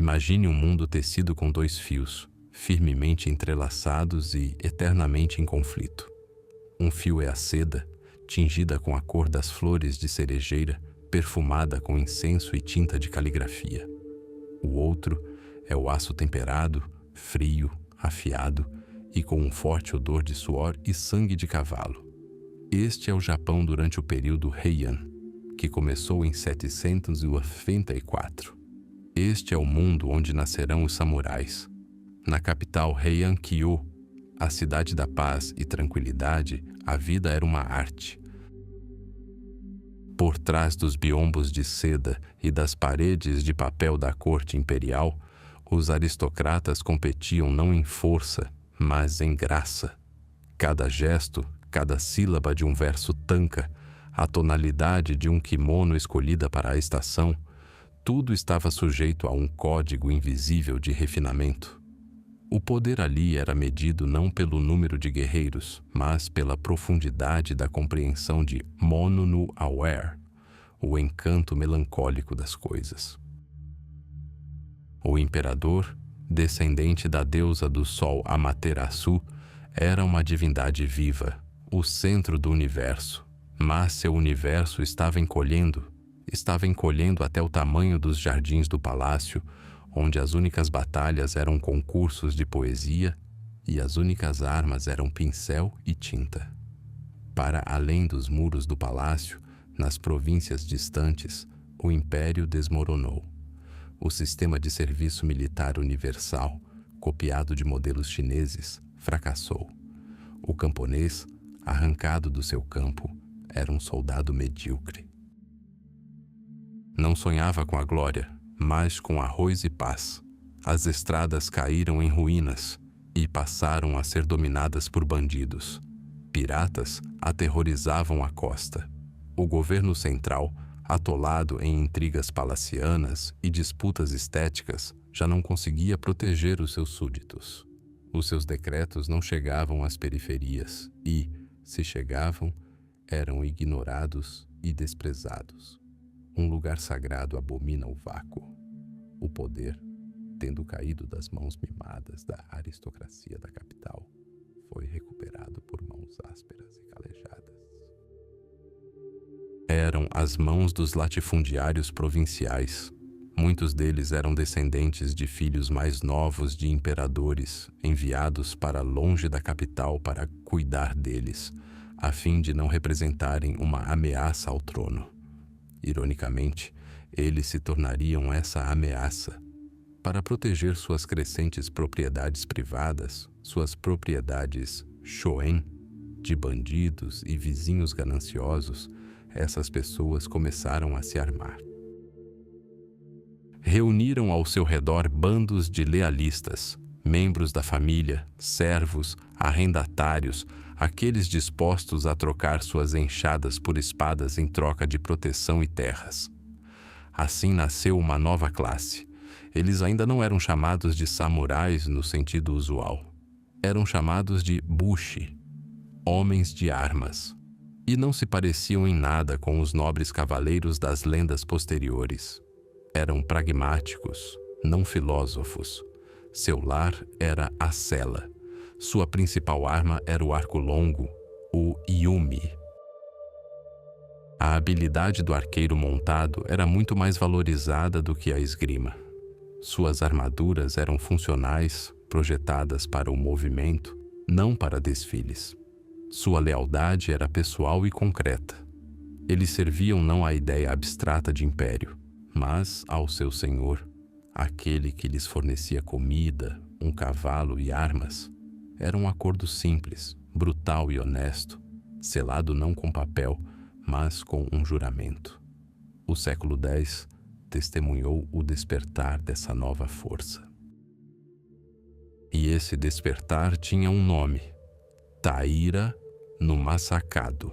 Imagine um mundo tecido com dois fios, firmemente entrelaçados e eternamente em conflito. Um fio é a seda, tingida com a cor das flores de cerejeira, perfumada com incenso e tinta de caligrafia. O outro é o aço temperado, frio, afiado e com um forte odor de suor e sangue de cavalo. Este é o Japão durante o período Heian, que começou em 794. Este é o mundo onde nascerão os samurais. Na capital Heian-kyo, a cidade da paz e tranquilidade, a vida era uma arte. Por trás dos biombos de seda e das paredes de papel da corte imperial, os aristocratas competiam não em força, mas em graça. Cada gesto, cada sílaba de um verso tanka, a tonalidade de um kimono escolhida para a estação, tudo estava sujeito a um código invisível de refinamento. O poder ali era medido não pelo número de guerreiros, mas pela profundidade da compreensão de Mono no Aware, o encanto melancólico das coisas. O imperador, descendente da deusa do sol Amaterasu, era uma divindade viva, o centro do universo, mas seu universo estava encolhendo até o tamanho dos jardins do palácio, onde as únicas batalhas eram concursos de poesia e as únicas armas eram pincel e tinta. Para além dos muros do palácio, nas províncias distantes, o império desmoronou. O sistema de serviço militar universal, copiado de modelos chineses, fracassou. O camponês, arrancado do seu campo, era um soldado medíocre. Não sonhava com a glória, mas com arroz e paz. As estradas caíram em ruínas e passaram a ser dominadas por bandidos. Piratas aterrorizavam a costa. O governo central, atolado em intrigas palacianas e disputas estéticas, já não conseguia proteger os seus súditos. Os seus decretos não chegavam às periferias e, se chegavam, eram ignorados e desprezados. Um lugar sagrado abomina o vácuo. O poder, tendo caído das mãos mimadas da aristocracia da capital, foi recuperado por mãos ásperas e calejadas. Eram as mãos dos latifundiários provinciais. Muitos deles eram descendentes de filhos mais novos de imperadores, enviados para longe da capital para cuidar deles, a fim de não representarem uma ameaça ao trono. Ironicamente, eles se tornariam essa ameaça. Para proteger suas crescentes propriedades privadas, suas propriedades shoen, de bandidos e vizinhos gananciosos, essas pessoas começaram a se armar. Reuniram ao seu redor bandos de lealistas, membros da família, servos, arrendatários, aqueles dispostos a trocar suas enxadas por espadas em troca de proteção e terras. Assim nasceu uma nova classe. Eles ainda não eram chamados de samurais no sentido usual. Eram chamados de bushi, homens de armas, e não se pareciam em nada com os nobres cavaleiros das lendas posteriores. Eram pragmáticos, não filósofos. Seu lar era a sela. Sua principal arma era o arco longo, o yumi. A habilidade do arqueiro montado era muito mais valorizada do que a esgrima. Suas armaduras eram funcionais, projetadas para o movimento, não para desfiles. Sua lealdade era pessoal e concreta. Eles serviam não à ideia abstrata de império, mas ao seu senhor, aquele que lhes fornecia comida, um cavalo e armas. Era um acordo simples, brutal e honesto, selado não com papel, mas com um juramento. O século X testemunhou o despertar dessa nova força. E esse despertar tinha um nome: Taira no Masakado,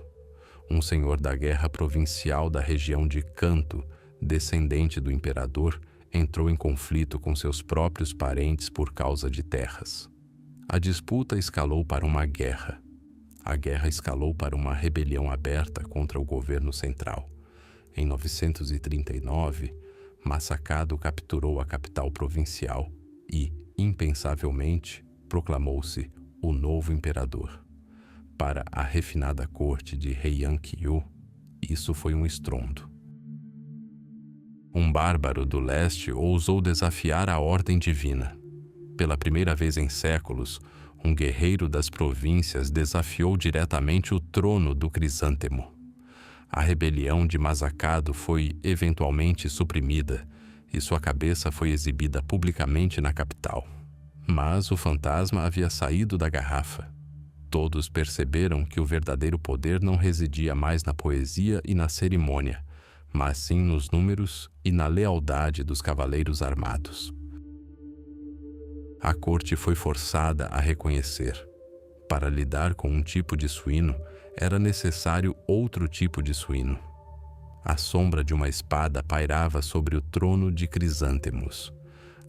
um senhor da guerra provincial da região de Kanto, descendente do imperador, entrou em conflito com seus próprios parentes por causa de terras. A disputa escalou para uma guerra. A guerra escalou para uma rebelião aberta contra o governo central. Em 939, Massacado capturou a capital provincial e, impensavelmente, proclamou-se o novo imperador. Para a refinada corte de Heian-Kyu, isso foi um estrondo. Um bárbaro do leste ousou desafiar a ordem divina. Pela primeira vez em séculos, um guerreiro das províncias desafiou diretamente o trono do Crisântemo. A rebelião de Masakado foi eventualmente suprimida e sua cabeça foi exibida publicamente na capital. Mas o fantasma havia saído da garrafa. Todos perceberam que o verdadeiro poder não residia mais na poesia e na cerimônia, mas sim nos números e na lealdade dos cavaleiros armados. A corte foi forçada a reconhecer. Para lidar com um tipo de suíno, era necessário outro tipo de suíno. A sombra de uma espada pairava sobre o trono de Crisântemos.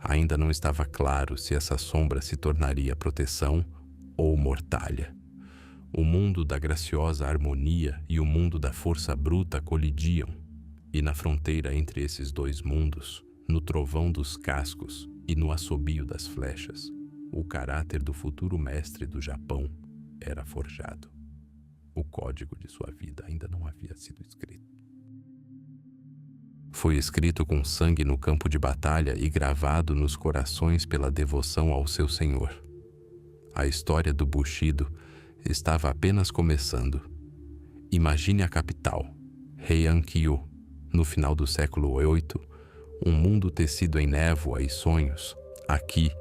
Ainda não estava claro se essa sombra se tornaria proteção ou mortalha. O mundo da graciosa harmonia e o mundo da força bruta colidiam, e na fronteira entre esses dois mundos, no trovão dos cascos e no assobio das flechas, o caráter do futuro mestre do Japão era forjado. O código de sua vida ainda não havia sido escrito. Foi escrito com sangue no campo de batalha e gravado nos corações pela devoção ao seu senhor. A história do Bushido estava apenas começando. Imagine a capital, Heian-Kyu, no final do século VIII, um mundo tecido em névoa e sonhos. Aqui,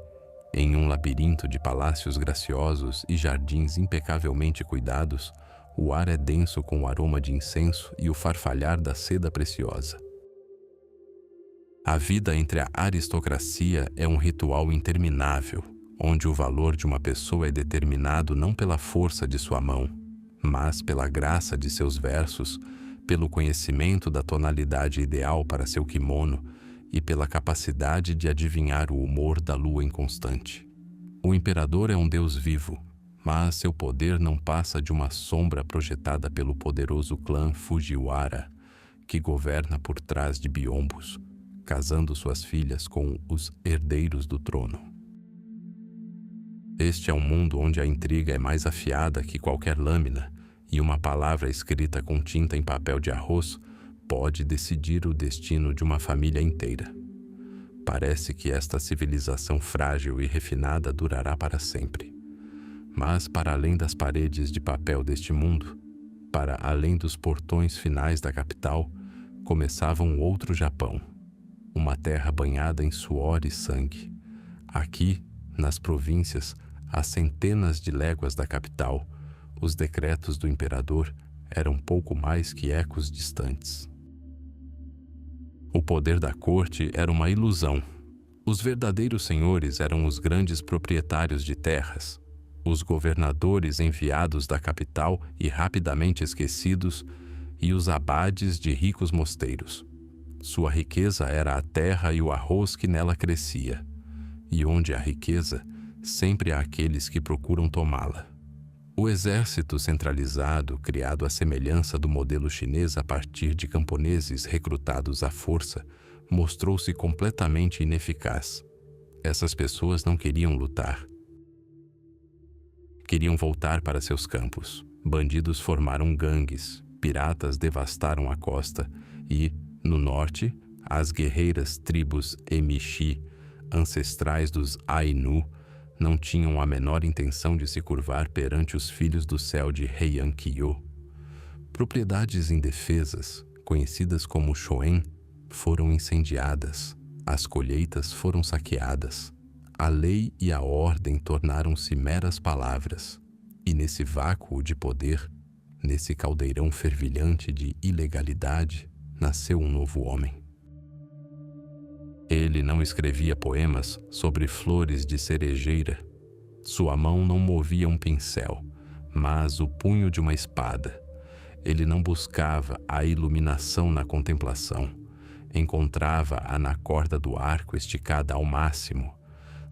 em um labirinto de palácios graciosos e jardins impecavelmente cuidados, o ar é denso com o aroma de incenso e o farfalhar da seda preciosa. A vida entre a aristocracia é um ritual interminável, onde o valor de uma pessoa é determinado não pela força de sua mão, mas pela graça de seus versos, pelo conhecimento da tonalidade ideal para seu kimono e pela capacidade de adivinhar o humor da lua inconstante. O imperador é um deus vivo, mas seu poder não passa de uma sombra projetada pelo poderoso clã Fujiwara, que governa por trás de biombos, casando suas filhas com os herdeiros do trono. Este é um mundo onde a intriga é mais afiada que qualquer lâmina, e uma palavra escrita com tinta em papel de arroz pode decidir o destino de uma família inteira. Parece que esta civilização frágil e refinada durará para sempre. Mas para além das paredes de papel deste mundo, para além dos portões finais da capital, começava um outro Japão, uma terra banhada em suor e sangue. Aqui, nas províncias, a centenas de léguas da capital, os decretos do imperador eram pouco mais que ecos distantes. O poder da corte era uma ilusão. Os verdadeiros senhores eram os grandes proprietários de terras, os governadores enviados da capital e rapidamente esquecidos, e os abades de ricos mosteiros. Sua riqueza era a terra e o arroz que nela crescia, e onde há riqueza, sempre há aqueles que procuram tomá-la. O exército centralizado, criado à semelhança do modelo chinês a partir de camponeses recrutados à força, mostrou-se completamente ineficaz. Essas pessoas não queriam lutar. Queriam voltar para seus campos. Bandidos formaram gangues, piratas devastaram a costa e, no norte, as guerreiras tribos Emishi, ancestrais dos Ainu, não tinham a menor intenção de se curvar perante os filhos do céu de Heian-Kyu. Propriedades indefesas, conhecidas como Shoen, foram incendiadas, as colheitas foram saqueadas, a lei e a ordem tornaram-se meras palavras, e nesse vácuo de poder, nesse caldeirão fervilhante de ilegalidade, nasceu um novo homem. Ele não escrevia poemas sobre flores de cerejeira. Sua mão não movia um pincel, mas o punho de uma espada. Ele não buscava a iluminação na contemplação. Encontrava-a na corda do arco esticada ao máximo.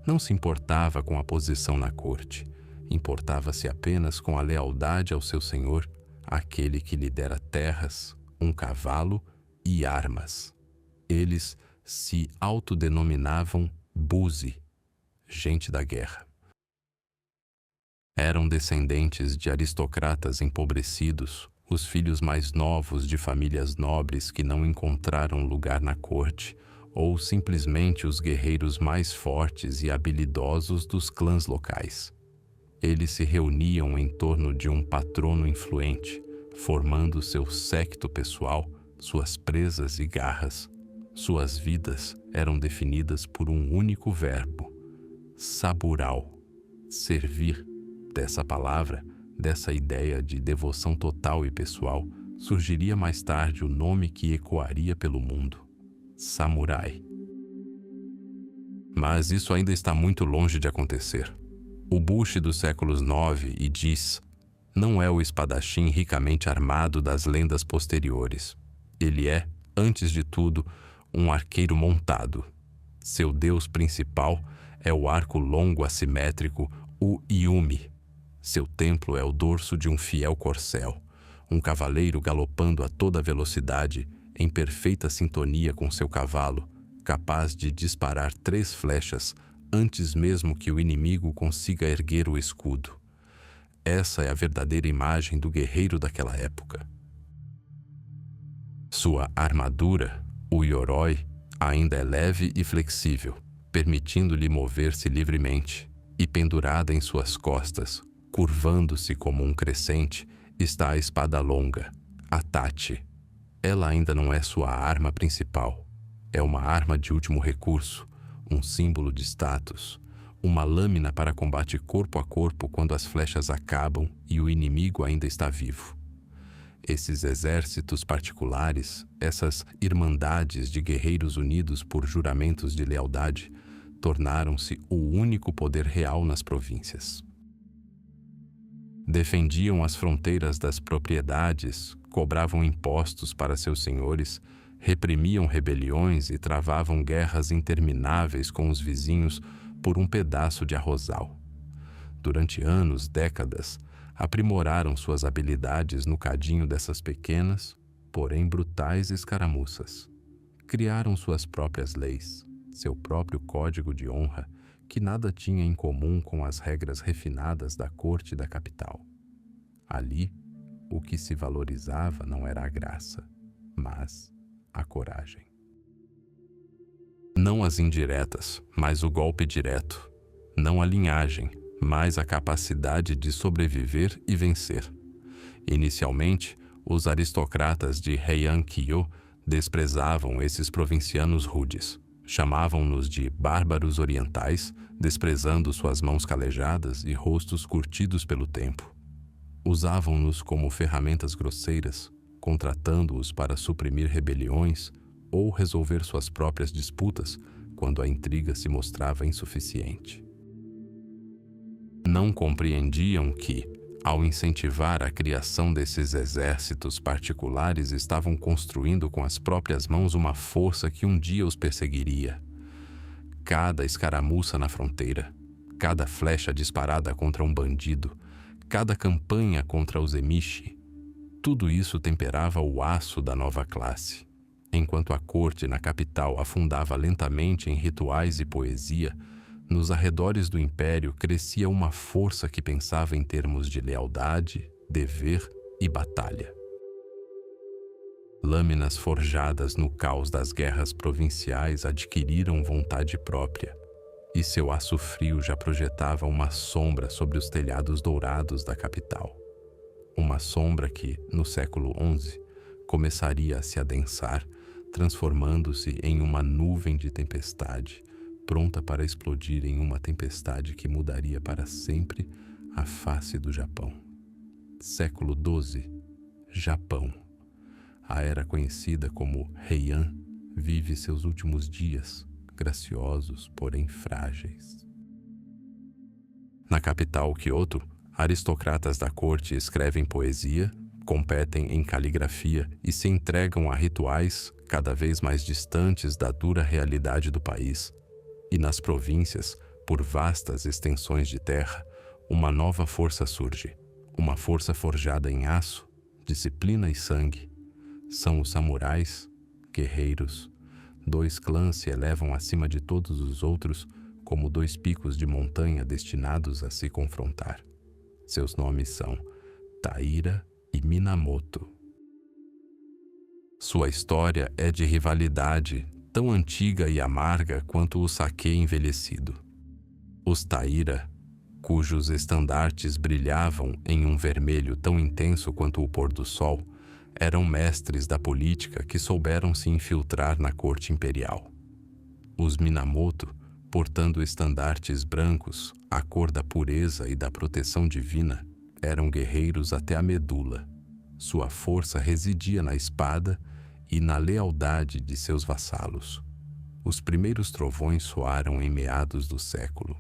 Não se importava com a posição na corte. Importava-se apenas com a lealdade ao seu senhor, aquele que lhe dera terras, um cavalo e armas. Eles se autodenominavam Buzi, gente da guerra. Eram descendentes de aristocratas empobrecidos, os filhos mais novos de famílias nobres que não encontraram lugar na corte, ou simplesmente os guerreiros mais fortes e habilidosos dos clãs locais. Eles se reuniam em torno de um patrono influente, formando seu séquito pessoal, suas presas e garras. Suas vidas eram definidas por um único verbo: sabural, servir. Dessa palavra, dessa ideia de devoção total e pessoal, surgiria mais tarde o nome que ecoaria pelo mundo: samurai. Mas isso ainda está muito longe de acontecer. O Bushi dos séculos 9 e 10 não é o espadachim ricamente armado das lendas posteriores. Ele é, antes de tudo, um arqueiro montado. Seu deus principal é o arco longo assimétrico, o Yumi. Seu templo é o dorso de um fiel corcel, um cavaleiro galopando a toda velocidade, em perfeita sintonia com seu cavalo, capaz de disparar 3 flechas antes mesmo que o inimigo consiga erguer o escudo. Essa é a verdadeira imagem do guerreiro daquela época. Sua armadura, o yoroi, ainda é leve e flexível, permitindo-lhe mover-se livremente, e pendurada em suas costas, curvando-se como um crescente, está a espada longa, a tachi. Ela ainda não é sua arma principal. É uma arma de último recurso, um símbolo de status, uma lâmina para combate corpo a corpo quando as flechas acabam e o inimigo ainda está vivo. Esses exércitos particulares, essas irmandades de guerreiros unidos por juramentos de lealdade, tornaram-se o único poder real nas províncias. Defendiam as fronteiras das propriedades, cobravam impostos para seus senhores, reprimiam rebeliões e travavam guerras intermináveis com os vizinhos por um pedaço de arrozal. Durante anos, décadas, aprimoraram suas habilidades no cadinho dessas pequenas, porém brutais escaramuças. Criaram suas próprias leis, seu próprio código de honra, que nada tinha em comum com as regras refinadas da corte da capital. Ali, o que se valorizava não era a graça, mas a coragem. Não as indiretas, mas o golpe direto. Não a linhagem, mas a capacidade de sobreviver e vencer. Inicialmente, os aristocratas de Heian-kyo desprezavam esses provincianos rudes. Chamavam-nos de bárbaros orientais, desprezando suas mãos calejadas e rostos curtidos pelo tempo. Usavam-nos como ferramentas grosseiras, contratando-os para suprimir rebeliões ou resolver suas próprias disputas quando a intriga se mostrava insuficiente. Não compreendiam que, ao incentivar a criação desses exércitos particulares, estavam construindo com as próprias mãos uma força que um dia os perseguiria. Cada escaramuça na fronteira, cada flecha disparada contra um bandido, cada campanha contra os emishi, tudo isso temperava o aço da nova classe. Enquanto a corte na capital afundava lentamente em rituais e poesia, nos arredores do império crescia uma força que pensava em termos de lealdade, dever e batalha. Lâminas forjadas no caos das guerras provinciais adquiriram vontade própria, e seu aço frio já projetava uma sombra sobre os telhados dourados da capital. Uma sombra que, no século XI, começaria a se adensar, transformando-se em uma nuvem de tempestade, pronta para explodir em uma tempestade que mudaria para sempre a face do Japão. Século XII, Japão. A era conhecida como Heian vive seus últimos dias, graciosos, porém frágeis. Na capital, Kyoto, aristocratas da corte escrevem poesia, competem em caligrafia e se entregam a rituais cada vez mais distantes da dura realidade do país. E nas províncias, por vastas extensões de terra, uma nova força surge, uma força forjada em aço, disciplina e sangue. São os samurais, guerreiros, Dois clãs se elevam acima de todos os outros como dois picos de montanha destinados a se confrontar. Seus nomes são Taira e Minamoto. Sua história é de rivalidade, tão antiga e amarga quanto o saquê envelhecido. Os Taira, cujos estandartes brilhavam em um vermelho tão intenso quanto o pôr do sol, eram mestres da política que souberam se infiltrar na corte imperial. Os Minamoto, portando estandartes brancos, a cor da pureza e da proteção divina, eram guerreiros até a medula. Sua força residia na espada e na lealdade de seus vassalos. Os primeiros trovões soaram em meados do século.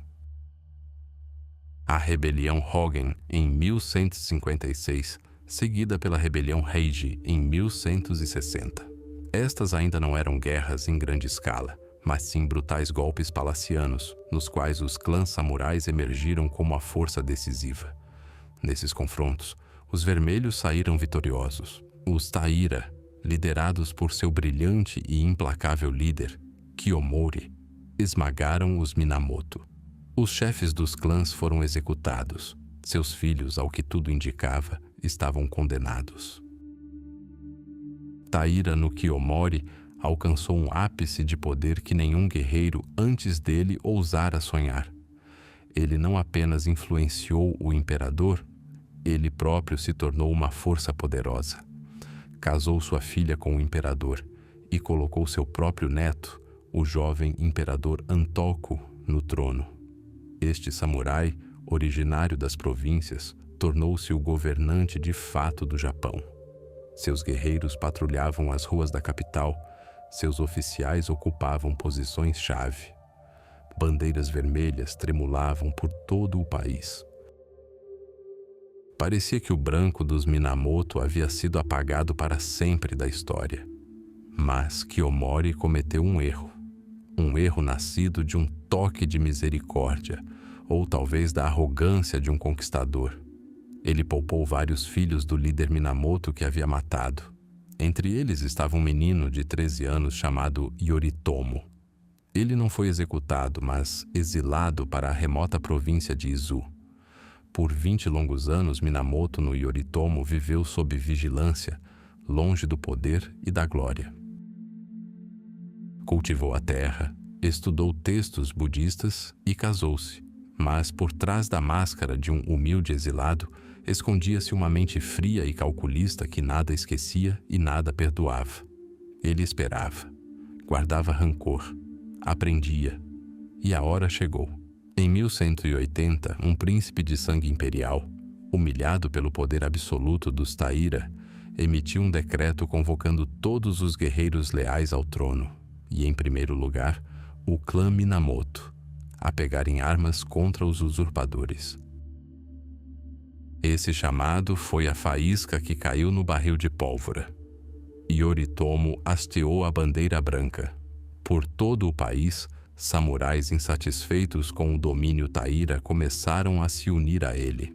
A rebelião Hogen, em 1156, seguida pela rebelião Heiji, em 1160. Estas ainda não eram guerras em grande escala, mas sim brutais golpes palacianos, nos quais os clãs samurais emergiram como a força decisiva. Nesses confrontos, os vermelhos saíram vitoriosos. Os Taira, liderados por seu brilhante e implacável líder, Kiyomori, esmagaram os Minamoto. Os chefes dos clãs foram executados. Seus filhos, ao que tudo indicava, estavam condenados. Taira no Kiyomori alcançou um ápice de poder que nenhum guerreiro antes dele ousara sonhar. Ele não apenas influenciou o imperador, ele próprio se tornou uma força poderosa. Casou sua filha com o imperador e colocou seu próprio neto, o jovem imperador Antoku, no trono. Este samurai, originário das províncias, tornou-se o governante de fato do Japão. Seus guerreiros patrulhavam as ruas da capital, seus oficiais ocupavam posições-chave. Bandeiras vermelhas tremulavam por todo o país. Parecia que o branco dos Minamoto havia sido apagado para sempre da história. Mas Kiyomori cometeu um erro nascido de um toque de misericórdia, ou talvez da arrogância de um conquistador. Ele poupou vários filhos do líder Minamoto que havia matado. Entre eles estava um menino de 13 anos chamado Yoritomo. Ele não foi executado, mas exilado para a remota província de Izu. Por 20 longos anos, Minamoto no Yoritomo viveu sob vigilância, longe do poder e da glória. Cultivou a terra, estudou textos budistas e casou-se. Mas por trás da máscara de um humilde exilado, escondia-se uma mente fria e calculista que nada esquecia e nada perdoava. Ele esperava, guardava rancor, aprendia, e a hora chegou. Em 1180, um príncipe de sangue imperial, humilhado pelo poder absoluto dos Taira, emitiu um decreto convocando todos os guerreiros leais ao trono, e em primeiro lugar, o clã Minamoto, a pegarem armas contra os usurpadores. Esse chamado foi a faísca que caiu no barril de pólvora. Yoritomo hasteou a bandeira branca. Por todo o país, samurais insatisfeitos com o domínio Taira começaram a se unir a ele.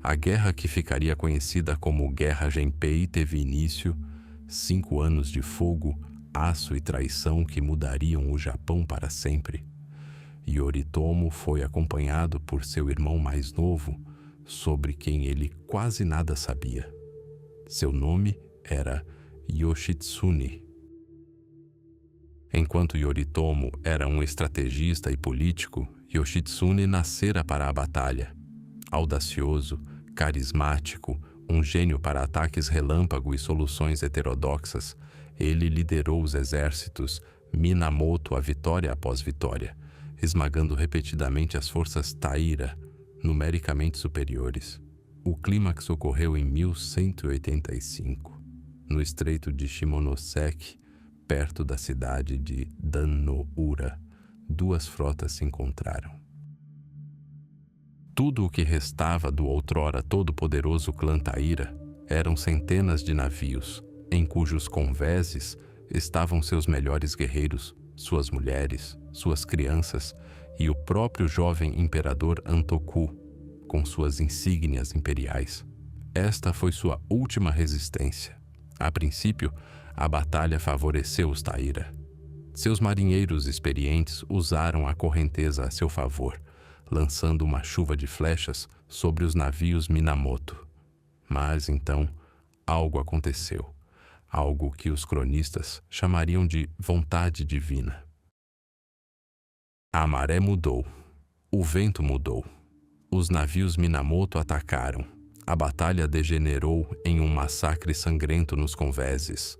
A guerra que ficaria conhecida como Guerra Genpei teve início, 5 anos de fogo, aço e traição que mudariam o Japão para sempre. Yoritomo foi acompanhado por seu irmão mais novo, sobre quem ele quase nada sabia. Seu nome era Yoshitsune. Enquanto Yoritomo era um estrategista e político, Yoshitsune nascera para a batalha. Audacioso, carismático, um gênio para ataques relâmpago e soluções heterodoxas, ele liderou os exércitos Minamoto a vitória após vitória, esmagando repetidamente as forças Taira, numericamente superiores. O clímax ocorreu em 1185, no estreito de Shimonoseki, perto da cidade de Dan-no-ura. Duas frotas se encontraram. Tudo o que restava do outrora todo-poderoso clã Taira eram centenas de navios, em cujos convéses estavam seus melhores guerreiros, suas mulheres, suas crianças e o próprio jovem imperador Antoku, com suas insígnias imperiais. Esta foi sua última resistência. A princípio, a batalha favoreceu os Taira. Seus marinheiros experientes usaram a correnteza a seu favor, lançando uma chuva de flechas sobre os navios Minamoto. Mas então, algo aconteceu, algo que os cronistas chamariam de vontade divina. A maré mudou, o vento mudou, os navios Minamoto atacaram, a batalha degenerou em um massacre sangrento nos convéses.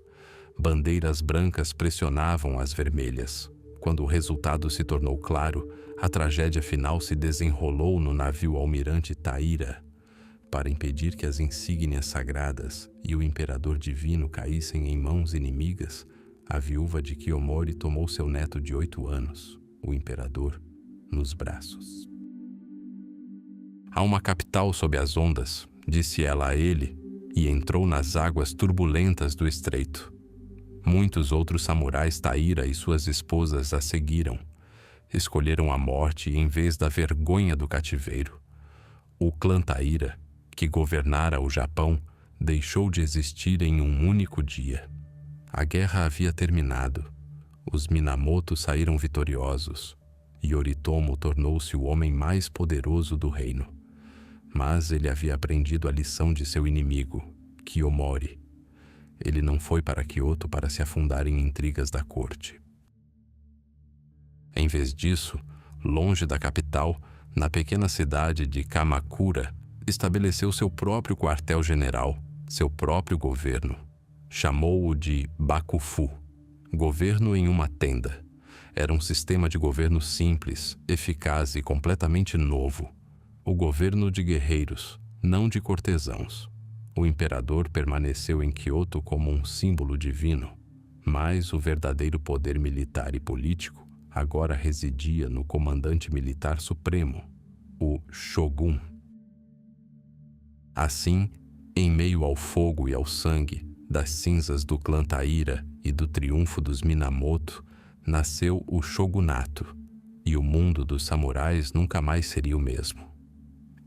Bandeiras brancas pressionavam as vermelhas. Quando o resultado se tornou claro, a tragédia final se desenrolou no navio almirante Taira. Para impedir que as insígnias sagradas e o imperador divino caíssem em mãos inimigas, a viúva de Kiyomori tomou seu neto de 8 anos, o imperador, nos braços. Há uma capital sob as ondas, disse ela a ele, e entrou nas águas turbulentas do estreito. Muitos outros samurais Taira e suas esposas a seguiram. Escolheram a morte em vez da vergonha do cativeiro. O clã Taira, que governara o Japão, deixou de existir em um único dia. A guerra havia terminado. Os Minamoto saíram vitoriosos. Yoritomo tornou-se o homem mais poderoso do reino. Mas ele havia aprendido a lição de seu inimigo, Kiyomori. Ele não foi para Kyoto para se afundar em intrigas da corte. Em vez disso, longe da capital, na pequena cidade de Kamakura, estabeleceu seu próprio quartel-general, seu próprio governo. Chamou-o de Bakufu, governo em uma tenda. Era um sistema de governo simples, eficaz e completamente novo. O governo de guerreiros, não de cortesãos. O imperador permaneceu em Kyoto como um símbolo divino, mas o verdadeiro poder militar e político agora residia no comandante militar supremo, o Shogun. Assim, em meio ao fogo e ao sangue, das cinzas do clã Taira e do triunfo dos Minamoto, nasceu o shogunato, e o mundo dos samurais nunca mais seria o mesmo.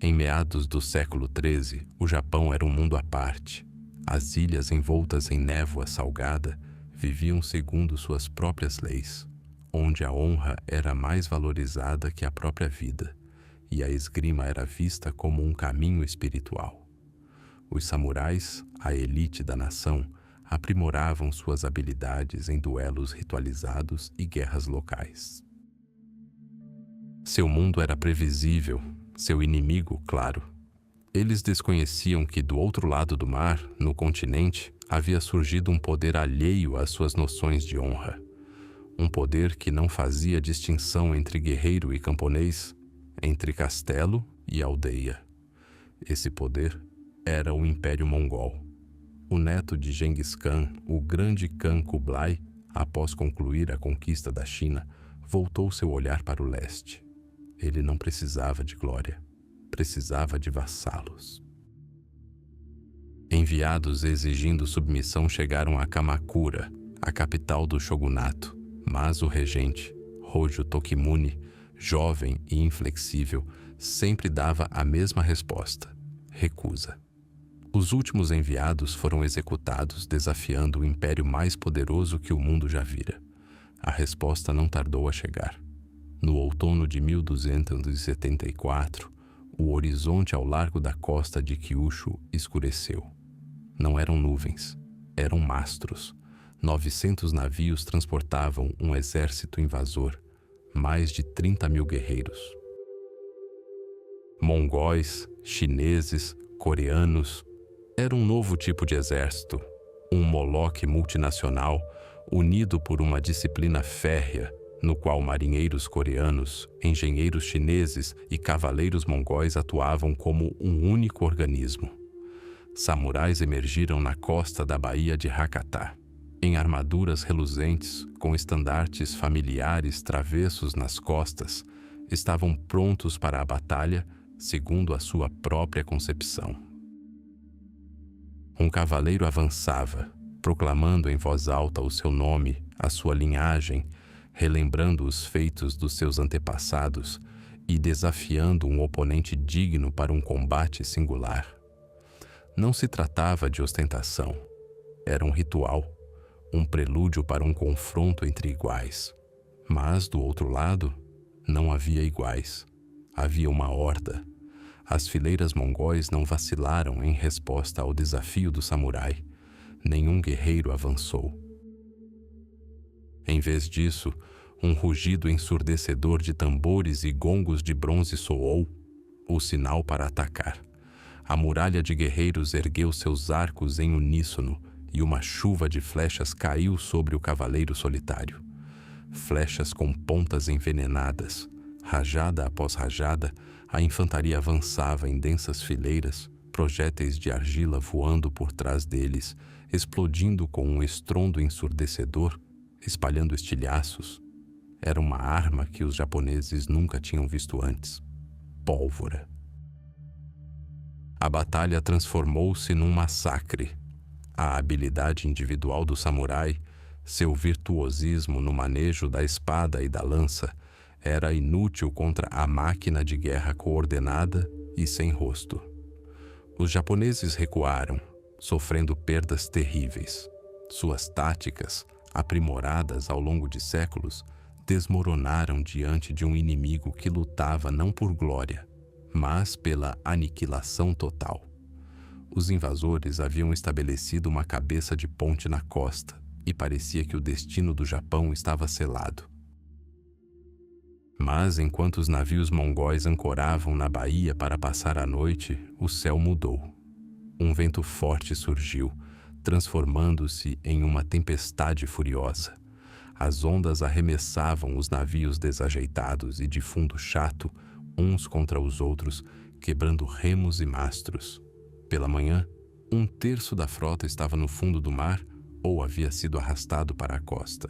Em meados do século XIII, o Japão era um mundo à parte. As ilhas envoltas em névoa salgada viviam segundo suas próprias leis, onde a honra era mais valorizada que a própria vida, e a esgrima era vista como um caminho espiritual. Os samurais, a elite da nação, aprimoravam suas habilidades em duelos ritualizados e guerras locais. Seu mundo era previsível, seu inimigo, claro. Eles desconheciam que do outro lado do mar, no continente, havia surgido um poder alheio às suas noções de honra. Um poder que não fazia distinção entre guerreiro e camponês, entre castelo e aldeia. Esse poder era o Império Mongol. O neto de Genghis Khan, o grande Khan Kublai, após concluir a conquista da China, voltou seu olhar para o leste. Ele não precisava de glória, precisava de vassalos. Enviados exigindo submissão chegaram a Kamakura, a capital do shogunato, mas o regente, Hojo Tokimune, jovem e inflexível, sempre dava a mesma resposta: recusa. Os últimos enviados foram executados desafiando o império mais poderoso que o mundo já vira. A resposta não tardou a chegar. No outono de 1274, o horizonte ao largo da costa de Kyushu escureceu. Não eram nuvens, eram mastros. 900 navios transportavam um exército invasor, mais de 30.000 guerreiros. Mongóis, chineses, coreanos. Era um novo tipo de exército, um Moloque multinacional unido por uma disciplina férrea, no qual marinheiros coreanos, engenheiros chineses e cavaleiros mongóis atuavam como um único organismo. Samurais emergiram na costa da Baía de Hakata, em armaduras reluzentes, com estandartes familiares travessos nas costas, estavam prontos para a batalha segundo a sua própria concepção. Um cavaleiro avançava, proclamando em voz alta o seu nome, a sua linhagem, relembrando os feitos dos seus antepassados e desafiando um oponente digno para um combate singular. Não se tratava de ostentação. Era um ritual, um prelúdio para um confronto entre iguais. Mas, do outro lado, não havia iguais. Havia uma horda. As fileiras mongóis não vacilaram em resposta ao desafio do samurai. Nenhum guerreiro avançou. Em vez disso, um rugido ensurdecedor de tambores e gongos de bronze soou, o sinal para atacar. A muralha de guerreiros ergueu seus arcos em uníssono e uma chuva de flechas caiu sobre o cavaleiro solitário. Flechas com pontas envenenadas. Rajada após rajada, a infantaria avançava em densas fileiras, projéteis de argila voando por trás deles, explodindo com um estrondo ensurdecedor, espalhando estilhaços. Era uma arma que os japoneses nunca tinham visto antes. Pólvora. A batalha transformou-se num massacre. A habilidade individual do samurai, seu virtuosismo no manejo da espada e da lança, era inútil contra a máquina de guerra coordenada e sem rosto. Os japoneses recuaram, sofrendo perdas terríveis. Suas táticas, aprimoradas ao longo de séculos, desmoronaram diante de um inimigo que lutava não por glória, mas pela aniquilação total. Os invasores haviam estabelecido uma cabeça de ponte na costa e parecia que o destino do Japão estava selado. Mas enquanto os navios mongóis ancoravam na baía para passar a noite, o céu mudou. Um vento forte surgiu, transformando-se em uma tempestade furiosa. As ondas arremessavam os navios desajeitados e de fundo chato, uns contra os outros, quebrando remos e mastros. Pela manhã, um terço da frota estava no fundo do mar ou havia sido arrastado para a costa.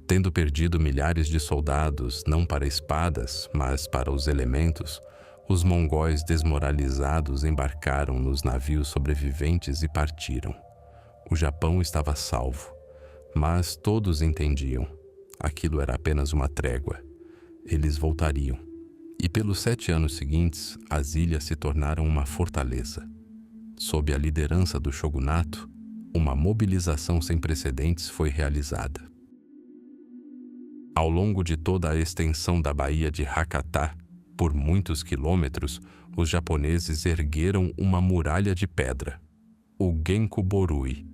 Tendo perdido milhares de soldados, não para espadas, mas para os elementos, os mongóis desmoralizados embarcaram nos navios sobreviventes e partiram. O Japão estava salvo, mas todos entendiam. Aquilo era apenas uma trégua. Eles voltariam. E pelos 7 anos seguintes, as ilhas se tornaram uma fortaleza. Sob a liderança do shogunato, uma mobilização sem precedentes foi realizada. Ao longo de toda a extensão da Baía de Hakata, por muitos quilômetros, os japoneses ergueram uma muralha de pedra, o Genkuborui.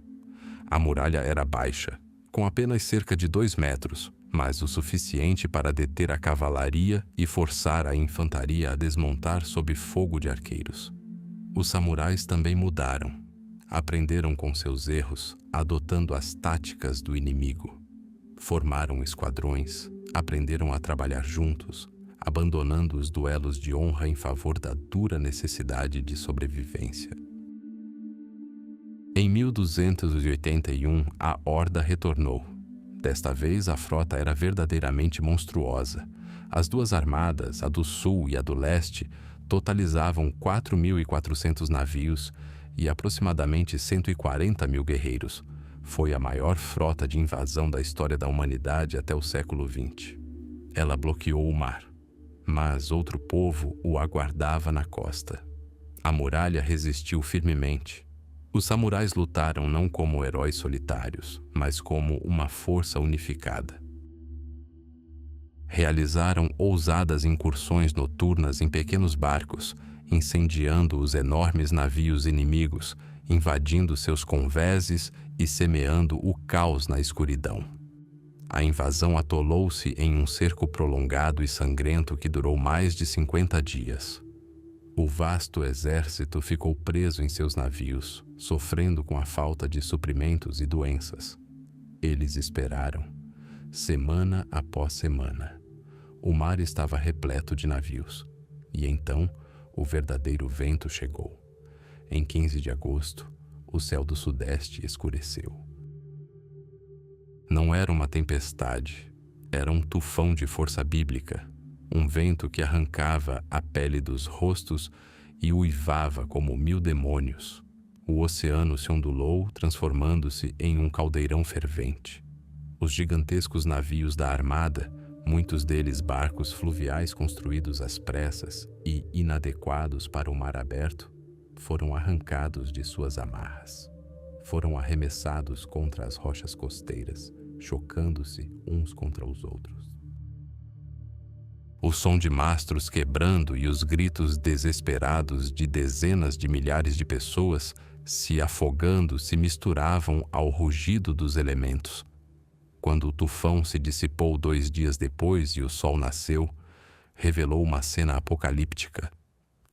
A muralha era baixa, com apenas cerca de 2 metros, mas o suficiente para deter a cavalaria e forçar a infantaria a desmontar sob fogo de arqueiros. Os samurais também mudaram. Aprenderam com seus erros, adotando as táticas do inimigo. Formaram esquadrões, aprenderam a trabalhar juntos, abandonando os duelos de honra em favor da dura necessidade de sobrevivência. Em 1281, a horda retornou. Desta vez, a frota era verdadeiramente monstruosa. As duas armadas, a do sul e a do leste, totalizavam 4.400 navios e aproximadamente 140 mil guerreiros. Foi a maior frota de invasão da história da humanidade até o século XX. Ela bloqueou o mar, mas outro povo o aguardava na costa. A muralha resistiu firmemente. Os samurais lutaram não como heróis solitários, mas como uma força unificada. Realizaram ousadas incursões noturnas em pequenos barcos, incendiando os enormes navios inimigos, invadindo seus convéses e semeando o caos na escuridão. A invasão atolou-se em um cerco prolongado e sangrento que durou mais de 50 dias. O vasto exército ficou preso em seus navios, sofrendo com a falta de suprimentos e doenças. Eles esperaram, semana após semana. O mar estava repleto de navios, e então o verdadeiro vento chegou. Em 15 de agosto, o céu do sudeste escureceu. Não era uma tempestade, era um tufão de força bíblica, um vento que arrancava a pele dos rostos e uivava como 1000 demônios. O oceano se ondulou, transformando-se em um caldeirão fervente. Os gigantescos navios da armada, muitos deles barcos fluviais construídos às pressas e inadequados para o mar aberto, foram arrancados de suas amarras. foram arremessados contra as rochas costeiras, chocando-se uns contra os outros. O som de mastros quebrando e os gritos desesperados de dezenas de milhares de pessoas se afogando se misturavam ao rugido dos elementos. Quando o tufão se dissipou 2 dias depois e o sol nasceu, revelou uma cena apocalíptica.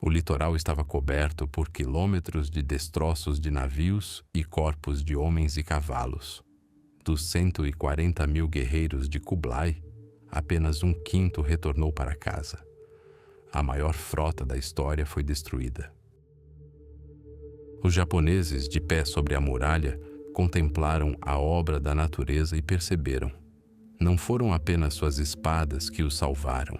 O litoral estava coberto por quilômetros de destroços de navios e corpos de homens e cavalos. Dos 140 mil guerreiros de Kublai, apenas 1/5 retornou para casa. A maior frota da história foi destruída. Os japoneses, de pé sobre a muralha, contemplaram a obra da natureza e perceberam. Não foram apenas suas espadas que os salvaram,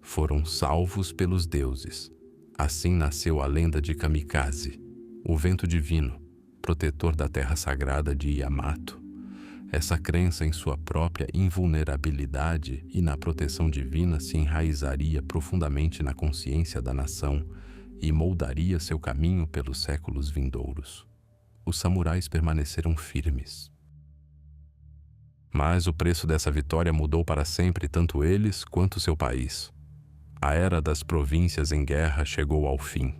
foram salvos pelos deuses. Assim nasceu a lenda de Kamikaze, o vento divino, protetor da terra sagrada de Yamato. Essa crença em sua própria invulnerabilidade e na proteção divina se enraizaria profundamente na consciência da nação e moldaria seu caminho pelos séculos vindouros. Os samurais permaneceram firmes. Mas o preço dessa vitória mudou para sempre tanto eles quanto seu país. A era das províncias em guerra chegou ao fim.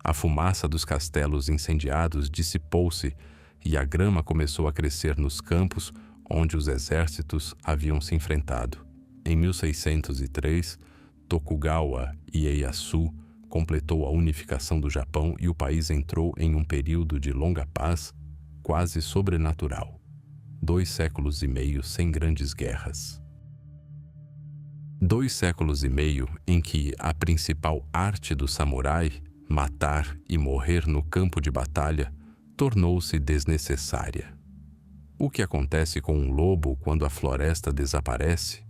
A fumaça dos castelos incendiados dissipou-se e a grama começou a crescer nos campos onde os exércitos haviam se enfrentado. Em 1603, Tokugawa Ieyasu completou a unificação do Japão e o país entrou em um período de longa paz, quase sobrenatural. 2 séculos e meio sem grandes guerras. 2 séculos e meio em que a principal arte do samurai, matar e morrer no campo de batalha, tornou-se desnecessária. O que acontece com um lobo quando a floresta desaparece?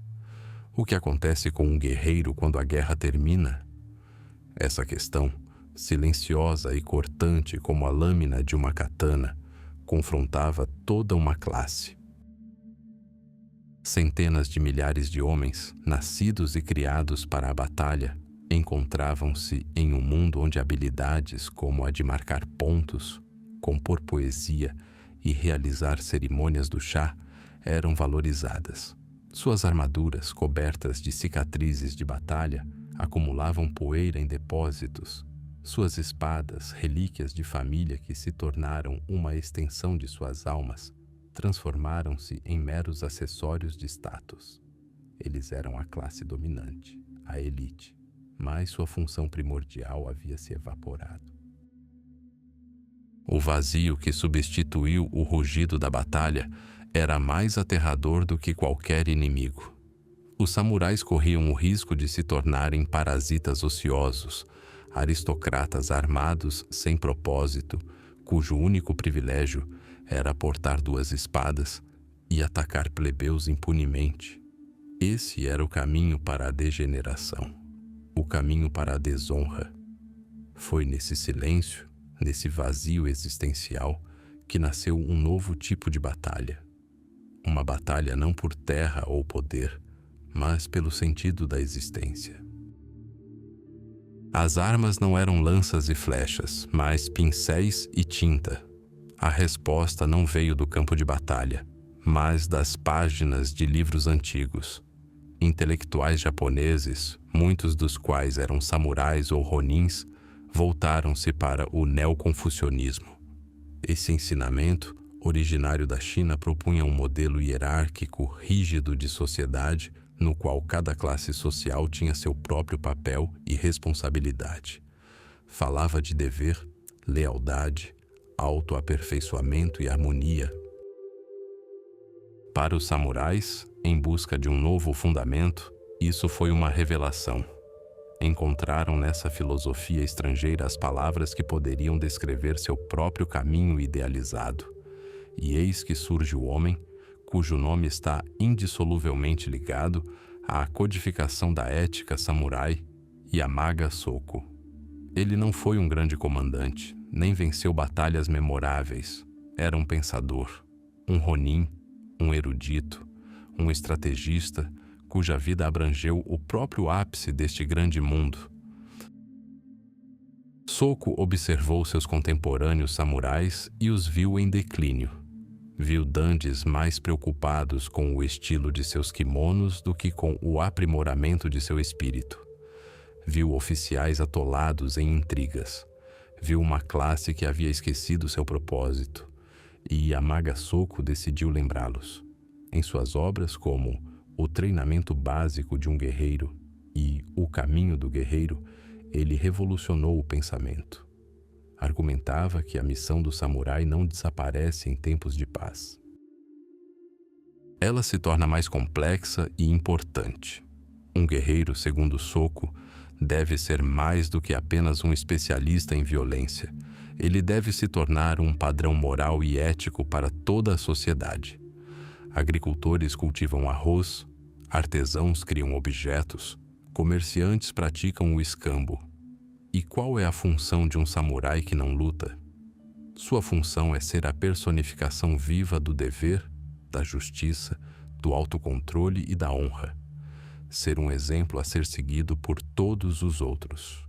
O que acontece com um guerreiro quando a guerra termina? Essa questão, silenciosa e cortante como a lâmina de uma katana, confrontava toda uma classe. Centenas de milhares de homens, nascidos e criados para a batalha, encontravam-se em um mundo onde habilidades como a de marcar pontos, compor poesia e realizar cerimônias do chá eram valorizadas. Suas armaduras, cobertas de cicatrizes de batalha, acumulavam poeira em depósitos. Suas espadas, relíquias de família que se tornaram uma extensão de suas almas, transformaram-se em meros acessórios de status. Eles eram a classe dominante, a elite, mas sua função primordial havia se evaporado. O vazio que substituiu o rugido da batalha era mais aterrador do que qualquer inimigo. Os samurais corriam o risco de se tornarem parasitas ociosos, aristocratas armados sem propósito, cujo único privilégio era portar 2 espadas e atacar plebeus impunemente. Esse era o caminho para a degeneração, o caminho para a desonra. Foi nesse silêncio, nesse vazio existencial, que nasceu um novo tipo de batalha. Uma batalha não por terra ou poder, mas pelo sentido da existência. As armas não eram lanças e flechas, mas pincéis e tinta. A resposta não veio do campo de batalha, mas das páginas de livros antigos. Intelectuais japoneses, muitos dos quais eram samurais ou ronins, voltaram-se para o neoconfucionismo. Esse ensinamento, originário da China, propunha um modelo hierárquico rígido de sociedade no qual cada classe social tinha seu próprio papel e responsabilidade. Falava de dever, lealdade, autoaperfeiçoamento e harmonia. Para os samurais, em busca de um novo fundamento, isso foi uma revelação. Encontraram nessa filosofia estrangeira as palavras que poderiam descrever seu próprio caminho idealizado. E eis que surge o homem, cujo nome está indissoluvelmente ligado à codificação da ética samurai, Yamaga Soko. Ele não foi um grande comandante, nem venceu batalhas memoráveis. Era um pensador, um ronin, um erudito, um estrategista, cuja vida abrangeu o próprio ápice deste grande mundo. Soku observou seus contemporâneos samurais e os viu em declínio. Viu dandies mais preocupados com o estilo de seus kimonos do que com o aprimoramento de seu espírito. Viu oficiais atolados em intrigas. Viu uma classe que havia esquecido seu propósito. E Yamaga Soku decidiu lembrá-los. Em suas obras como O Treinamento Básico de um Guerreiro e O Caminho do Guerreiro, ele revolucionou o pensamento. Argumentava que a missão do samurai não desaparece em tempos de paz. Ela se torna mais complexa e importante. Um guerreiro, segundo Soku, deve ser mais do que apenas um especialista em violência. Ele deve se tornar um padrão moral e ético para toda a sociedade. Agricultores cultivam arroz, artesãos criam objetos, comerciantes praticam o escambo. E qual é a função de um samurai que não luta? Sua função é ser a personificação viva do dever, da justiça, do autocontrole e da honra. Ser um exemplo a ser seguido por todos os outros.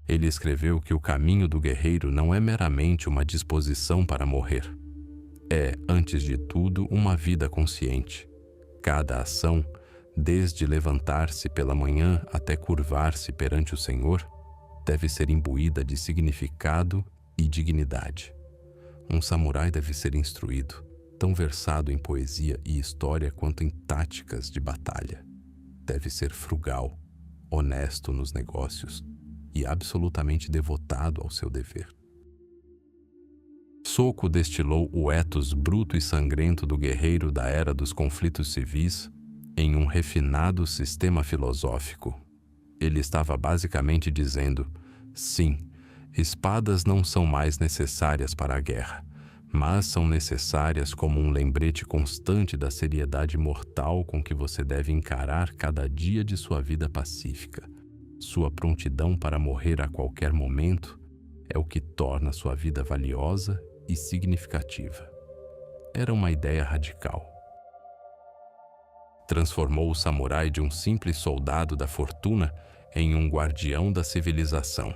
Ele escreveu que o caminho do guerreiro não é meramente uma disposição para morrer. É, antes de tudo, uma vida consciente. Cada ação, desde levantar-se pela manhã até curvar-se perante o Senhor, deve ser imbuída de significado e dignidade. Um samurai deve ser instruído, tão versado em poesia e história quanto em táticas de batalha. Deve ser frugal, honesto nos negócios e absolutamente devotado ao seu dever. Soku destilou o ethos bruto e sangrento do guerreiro da era dos conflitos civis em um refinado sistema filosófico. Ele estava basicamente dizendo: sim, espadas não são mais necessárias para a guerra, mas são necessárias como um lembrete constante da seriedade mortal com que você deve encarar cada dia de sua vida pacífica. Sua prontidão para morrer a qualquer momento é o que torna sua vida valiosa e significativa. Era uma ideia radical. Transformou o samurai de um simples soldado da fortuna em um guardião da civilização.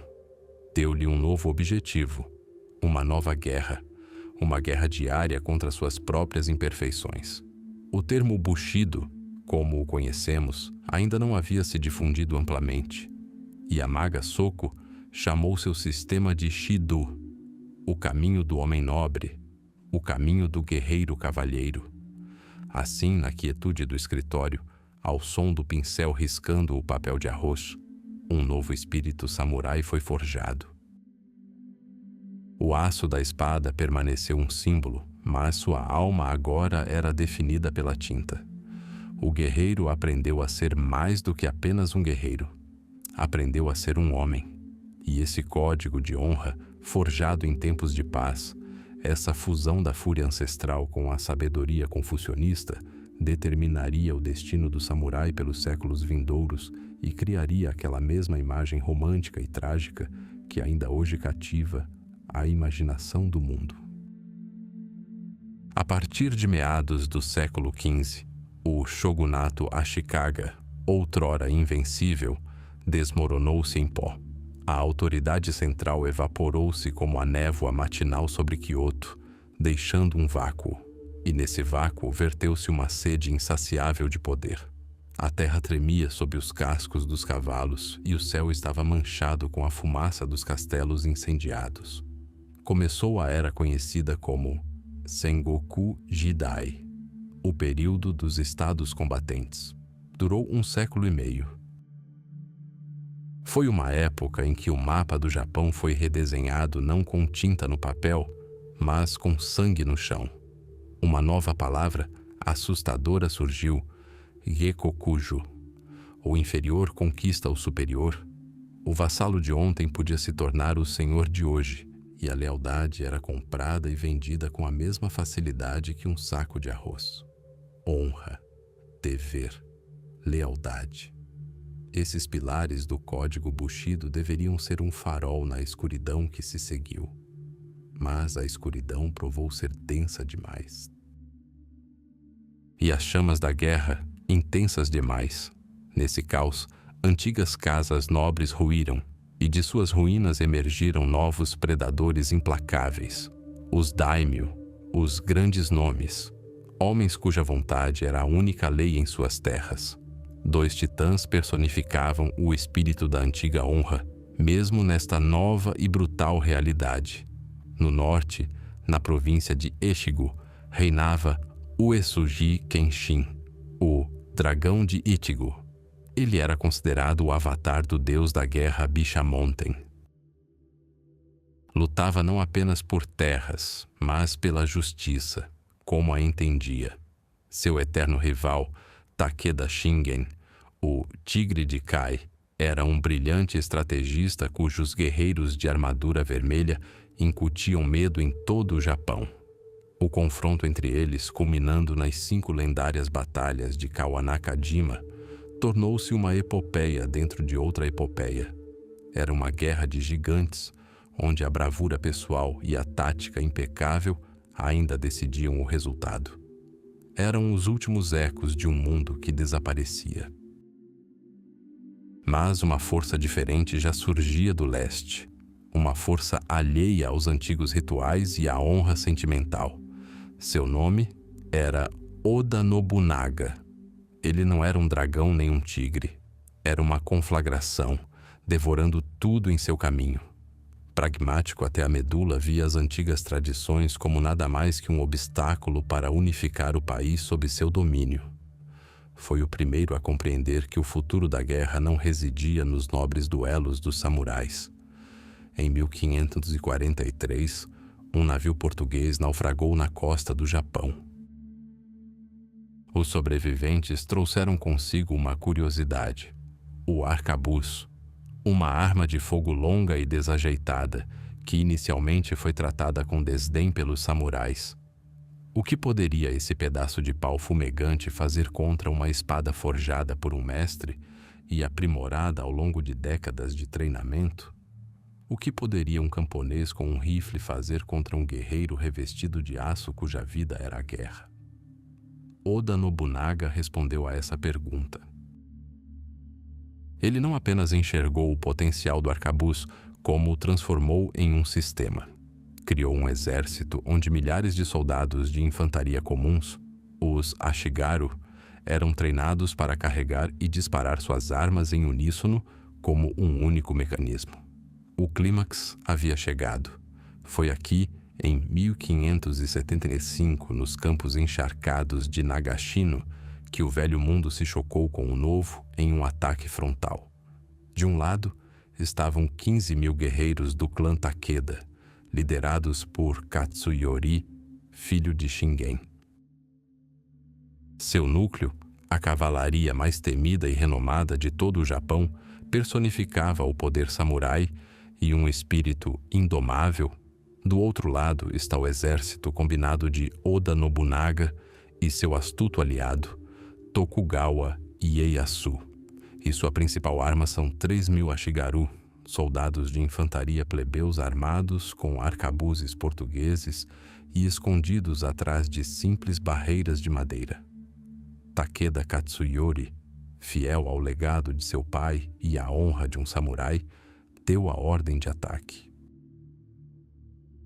Deu-lhe um novo objetivo, uma nova guerra, uma guerra diária contra suas próprias imperfeições. O termo Bushido, como o conhecemos, ainda não havia se difundido amplamente. Yamaga Soku chamou seu sistema de Shido, o caminho do homem nobre, o caminho do guerreiro cavalheiro. Assim, na quietude do escritório, ao som do pincel riscando o papel de arroz, um novo espírito samurai foi forjado. O aço da espada permaneceu um símbolo, mas sua alma agora era definida pela tinta. O guerreiro aprendeu a ser mais do que apenas um guerreiro. Aprendeu a ser um homem. E esse código de honra, forjado em tempos de paz, essa fusão da fúria ancestral com a sabedoria confucionista, determinaria o destino do samurai pelos séculos vindouros e criaria aquela mesma imagem romântica e trágica que ainda hoje cativa a imaginação do mundo. A partir de meados do século XV, o shogunato Ashikaga, outrora invencível, desmoronou-se em pó. A autoridade central evaporou-se como a névoa matinal sobre Kyoto, deixando um vácuo. E nesse vácuo verteu-se uma sede insaciável de poder. A terra tremia sob os cascos dos cavalos e o céu estava manchado com a fumaça dos castelos incendiados. Começou a era conhecida como Sengoku Jidai, o período dos estados combatentes. Durou 1 século e meio. Foi uma época em que o mapa do Japão foi redesenhado não com tinta no papel, mas com sangue no chão. Uma nova palavra assustadora surgiu, Gekokujo. O inferior conquista o superior. O vassalo de ontem podia se tornar o senhor de hoje, e a lealdade era comprada e vendida com a mesma facilidade que um saco de arroz. Honra, dever, lealdade. Esses pilares do código Bushido deveriam ser um farol na escuridão que se seguiu. Mas a escuridão provou ser densa demais. E as chamas da guerra, intensas demais. Nesse caos, antigas casas nobres ruíram, e de suas ruínas emergiram novos predadores implacáveis, os daimyo, os grandes nomes, homens cuja vontade era a única lei em suas terras. 2 titãs personificavam o espírito da antiga honra, mesmo nesta nova e brutal realidade. No norte, na província de Echigo, reinava Uesugi Kenshin, o dragão de Ichigo. Ele era considerado o avatar do deus da guerra Bishamonten. Lutava não apenas por terras, mas pela justiça, como a entendia. Seu eterno rival, Takeda Shingen, o Tigre de Kai, era um brilhante estrategista cujos guerreiros de armadura vermelha incutiam medo em todo o Japão. O confronto entre eles, culminando nas 5 lendárias batalhas de Kawanakajima, tornou-se uma epopeia dentro de outra epopeia. Era uma guerra de gigantes, onde a bravura pessoal e a tática impecável ainda decidiam o resultado. Eram os últimos ecos de um mundo que desaparecia. Mas uma força diferente já surgia do leste, uma força alheia aos antigos rituais e à honra sentimental. Seu nome era Oda Nobunaga. Ele não era um dragão nem um tigre. Era uma conflagração, devorando tudo em seu caminho. Pragmático até a medula, via as antigas tradições como nada mais que um obstáculo para unificar o país sob seu domínio. Foi o primeiro a compreender que o futuro da guerra não residia nos nobres duelos dos samurais. Em 1543, um navio português naufragou na costa do Japão. Os sobreviventes trouxeram consigo uma curiosidade: o arcabuz, uma arma de fogo longa e desajeitada, que inicialmente foi tratada com desdém pelos samurais. O que poderia esse pedaço de pau fumegante fazer contra uma espada forjada por um mestre e aprimorada ao longo de décadas de treinamento? O que poderia um camponês com um rifle fazer contra um guerreiro revestido de aço cuja vida era a guerra? Oda Nobunaga respondeu a essa pergunta. Ele não apenas enxergou o potencial do arcabuz, como o transformou em um sistema. Criou um exército onde milhares de soldados de infantaria comuns, os Ashigaru, eram treinados para carregar e disparar suas armas em uníssono como um único mecanismo. O clímax havia chegado. Foi aqui, em 1575, nos campos encharcados de Nagashino, que o velho mundo se chocou com o novo em um ataque frontal. De um lado, estavam 15.000 guerreiros do clã Takeda, liderados por Katsuyori, filho de Shingen. Seu núcleo, a cavalaria mais temida e renomada de todo o Japão, personificava o poder samurai e um espírito indomável. Do outro lado está o exército combinado de Oda Nobunaga e seu astuto aliado, Tokugawa Ieyasu. E sua principal arma são 3.000 Ashigaru, soldados de infantaria plebeus armados com arcabuzes portugueses e escondidos atrás de simples barreiras de madeira. Takeda Katsuyori, fiel ao legado de seu pai e à honra de um samurai, deu a ordem de ataque.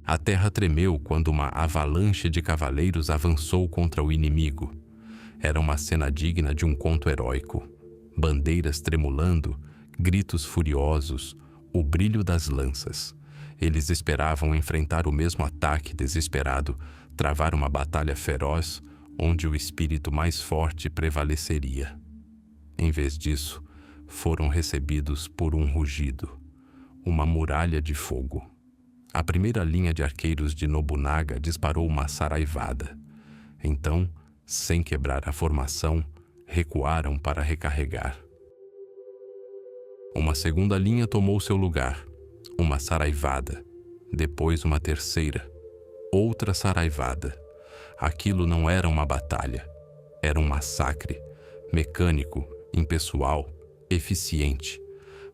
A terra tremeu quando uma avalanche de cavaleiros avançou contra o inimigo. Era uma cena digna de um conto heróico. Bandeiras tremulando, gritos furiosos, o brilho das lanças. Eles esperavam enfrentar o mesmo ataque desesperado, travar uma batalha feroz, onde o espírito mais forte prevaleceria. Em vez disso, foram recebidos por um rugido, uma muralha de fogo. A primeira linha de arqueiros de Nobunaga disparou uma saraivada. Então, sem quebrar a formação, recuaram para recarregar. Uma segunda linha tomou seu lugar, uma saraivada, depois uma terceira, outra saraivada. Aquilo não era uma batalha, era um massacre, mecânico, impessoal, eficiente.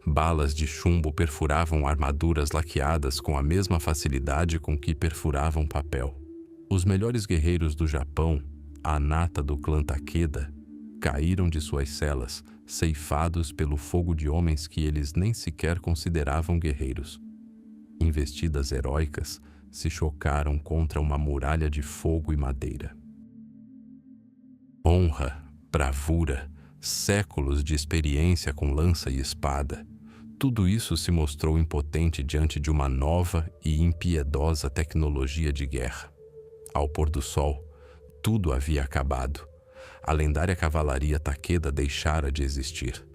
Balas de chumbo perfuravam armaduras laqueadas com a mesma facilidade com que perfuravam papel. Os melhores guerreiros do Japão, a nata do clã Takeda, caíram de suas celas, ceifados pelo fogo de homens que eles nem sequer consideravam guerreiros. Investidas heróicas, se chocaram contra uma muralha de fogo e madeira. Honra, bravura, séculos de experiência com lança e espada, tudo isso se mostrou impotente diante de uma nova e impiedosa tecnologia de guerra. Ao pôr do sol, tudo havia acabado. A lendária cavalaria Takeda deixara de existir.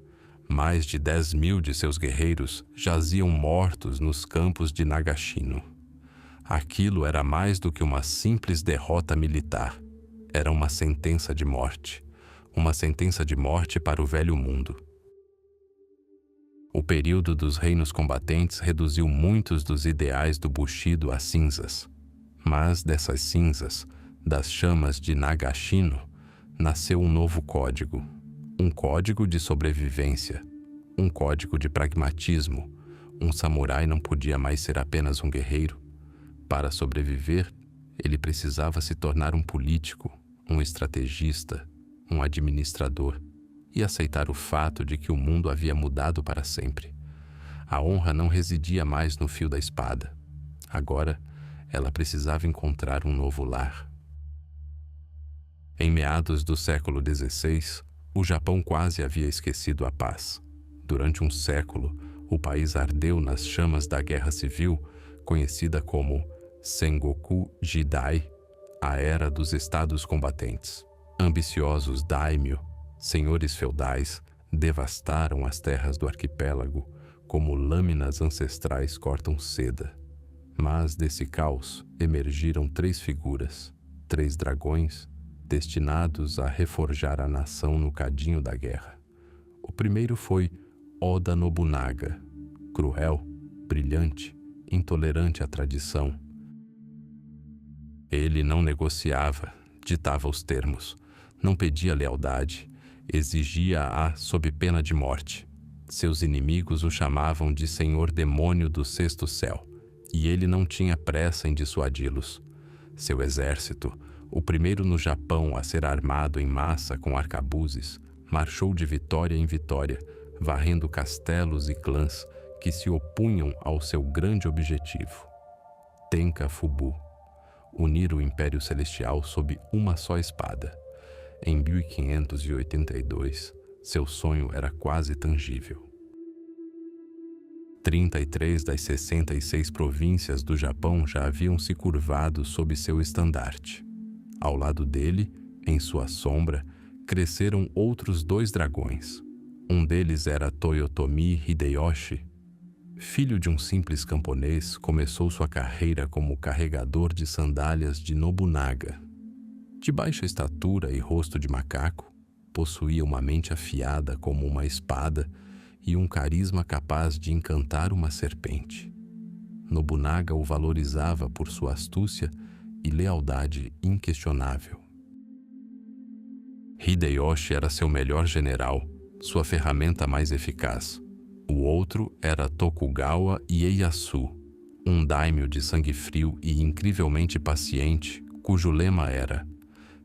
Mais de 10.000 de seus guerreiros jaziam mortos nos campos de Nagashino. Aquilo era mais do que uma simples derrota militar. Era uma sentença de morte. Uma sentença de morte para o velho mundo. O período dos reinos combatentes reduziu muitos dos ideais do Bushido a cinzas. Mas dessas cinzas, das chamas de Nagashino, nasceu um novo código. Um código de sobrevivência. Um código de pragmatismo. Um samurai não podia mais ser apenas um guerreiro. Para sobreviver, ele precisava se tornar um político, um estrategista, um administrador e aceitar o fato de que o mundo havia mudado para sempre. A honra não residia mais no fio da espada. Agora, ela precisava encontrar um novo lar. Em meados do século XVI, o Japão quase havia esquecido a paz. Durante um século, o país ardeu nas chamas da Guerra Civil, conhecida como Sengoku Jidai, a Era dos Estados Combatentes. Ambiciosos daimyo, senhores feudais, devastaram as terras do arquipélago como lâminas ancestrais cortam seda. Mas desse caos emergiram 3 figuras, 3 dragões, destinados a reforjar a nação no cadinho da guerra. O primeiro foi Oda Nobunaga, cruel, brilhante, intolerante à tradição. Ele não negociava, ditava os termos, não pedia lealdade, exigia-a sob pena de morte. Seus inimigos o chamavam de Senhor Demônio do Sexto Céu, e ele não tinha pressa em dissuadi-los. Seu exército, o primeiro no Japão a ser armado em massa com arcabuzes, marchou de vitória em vitória, varrendo castelos e clãs que se opunham ao seu grande objetivo. Tenka Fubu, unir o Império Celestial sob uma só espada. Em 1582, seu sonho era quase tangível. 33 das 66 províncias do Japão já haviam se curvado sob seu estandarte. Ao lado dele, em sua sombra, cresceram outros 2 dragões. Um deles era Toyotomi Hideyoshi. Filho de um simples camponês, começou sua carreira como carregador de sandálias de Nobunaga. De baixa estatura e rosto de macaco, possuía uma mente afiada como uma espada e um carisma capaz de encantar uma serpente. Nobunaga o valorizava por sua astúcia e lealdade inquestionável. Hideyoshi era seu melhor general, sua ferramenta mais eficaz. O outro era Tokugawa Ieyasu, um daimyo de sangue frio e incrivelmente paciente, cujo lema era: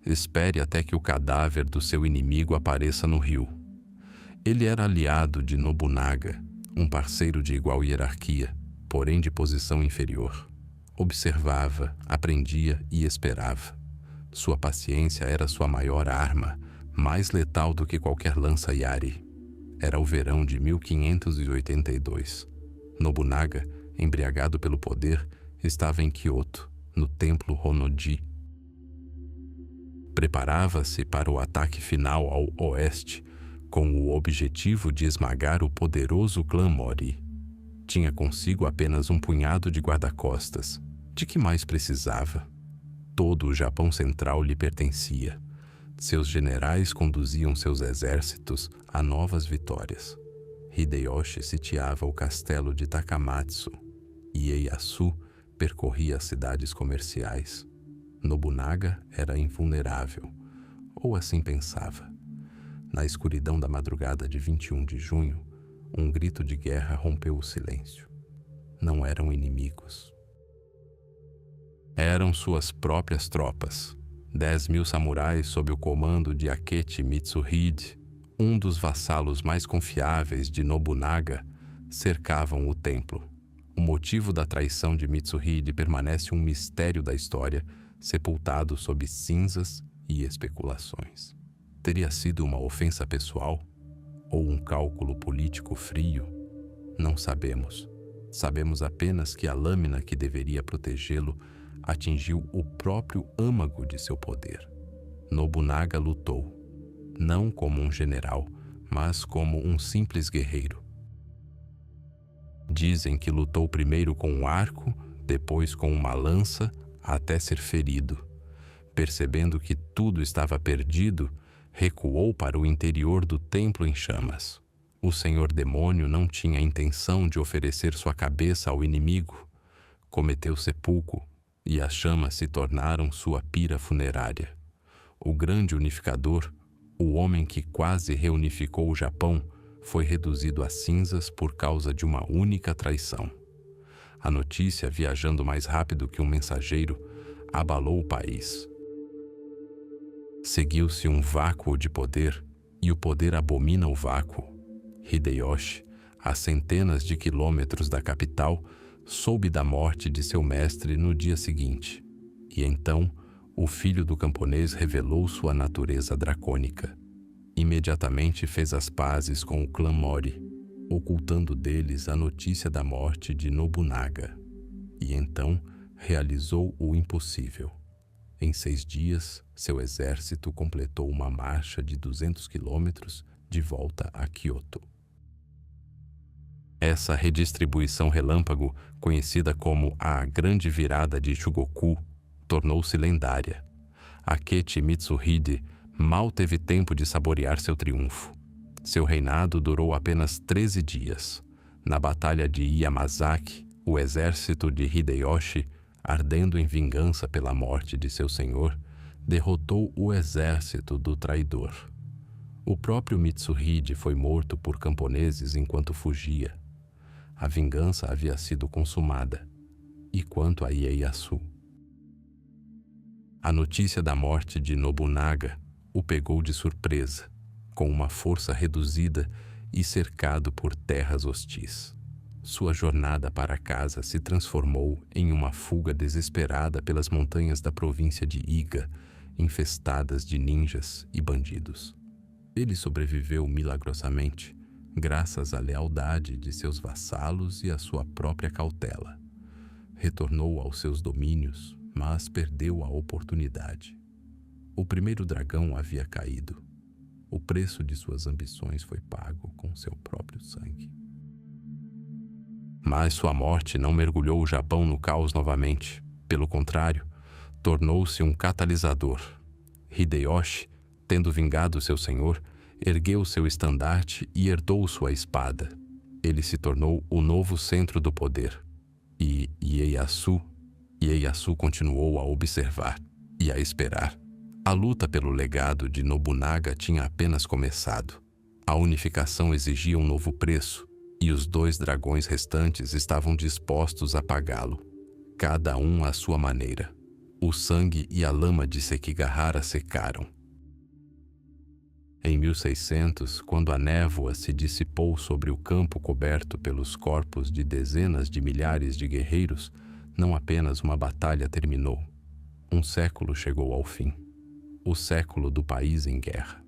espere até que o cadáver do seu inimigo apareça no rio. Ele era aliado de Nobunaga, um parceiro de igual hierarquia, porém de posição inferior. Observava, aprendia e esperava. Sua paciência era sua maior arma, mais letal do que qualquer lança yari. Era o verão de 1582. Nobunaga, embriagado pelo poder, estava em Kyoto, no templo Honnoji. Preparava-se para o ataque final ao oeste, com o objetivo de esmagar o poderoso clã Mori. Tinha consigo apenas um punhado de guarda-costas. De que mais precisava? Todo o Japão Central lhe pertencia. Seus generais conduziam seus exércitos a novas vitórias. Hideyoshi sitiava o castelo de Takamatsu. Ieyasu percorria as cidades comerciais. Nobunaga era invulnerável, ou assim pensava. Na escuridão da madrugada de 21 de junho, um grito de guerra rompeu o silêncio. Não eram inimigos. Eram suas próprias tropas. 10.000 samurais sob o comando de Akechi Mitsuhide, um dos vassalos mais confiáveis de Nobunaga, cercavam o templo. O motivo da traição de Mitsuhide permanece um mistério da história, sepultado sob cinzas e especulações. Teria sido uma ofensa pessoal ou um cálculo político frio? Não sabemos. Sabemos apenas que a lâmina que deveria protegê-lo atingiu o próprio âmago de seu poder. Nobunaga lutou, não como um general, mas como um simples guerreiro. Dizem que lutou primeiro com um arco, depois com uma lança, até ser ferido. Percebendo que tudo estava perdido, recuou para o interior do templo em chamas. O senhor demônio não tinha intenção de oferecer sua cabeça ao inimigo. Cometeu sepulcro e as chamas se tornaram sua pira funerária. O grande unificador, o homem que quase reunificou o Japão, foi reduzido a cinzas por causa de uma única traição. A notícia, viajando mais rápido que um mensageiro, abalou o país. Seguiu-se um vácuo de poder, e o poder abomina o vácuo. Hideyoshi, a centenas de quilômetros da capital, soube da morte de seu mestre no dia seguinte. E então, o filho do camponês revelou sua natureza dracônica. Imediatamente fez as pazes com o clã Mori, ocultando deles a notícia da morte de Nobunaga. E então realizou o impossível. Em 6 dias, seu exército completou uma marcha de 200 quilômetros de volta a Kyoto. Essa redistribuição relâmpago, conhecida como a Grande Virada de Chugoku, tornou-se lendária. Akechi Mitsuhide mal teve tempo de saborear seu triunfo. Seu reinado durou apenas 13 dias. Na Batalha de Yamazaki, o exército de Hideyoshi, ardendo em vingança pela morte de seu senhor, derrotou o exército do traidor. O próprio Mitsuhide foi morto por camponeses enquanto fugia. A vingança havia sido consumada. E quanto a Ieyasu? A notícia da morte de Nobunaga o pegou de surpresa, com uma força reduzida e cercado por terras hostis. Sua jornada para casa se transformou em uma fuga desesperada pelas montanhas da província de Iga, infestadas de ninjas e bandidos. Ele sobreviveu milagrosamente, graças à lealdade de seus vassalos e à sua própria cautela. Retornou aos seus domínios, mas perdeu a oportunidade. O primeiro dragão havia caído. O preço de suas ambições foi pago com seu próprio sangue. Mas sua morte não mergulhou o Japão no caos novamente. Pelo contrário, tornou-se um catalisador. Hideyoshi, tendo vingado seu senhor, ergueu seu estandarte e herdou sua espada. Ele se tornou o novo centro do poder. E Ieyasu continuou a observar e a esperar. A luta pelo legado de Nobunaga tinha apenas começado. A unificação exigia um novo preço, e os 2 dragões restantes estavam dispostos a pagá-lo, cada um à sua maneira. O sangue e a lama de Sekigahara secaram. Em 1600, quando a névoa se dissipou sobre o campo coberto pelos corpos de dezenas de milhares de guerreiros, não apenas uma batalha terminou. Um século chegou ao fim. O século do país em guerra.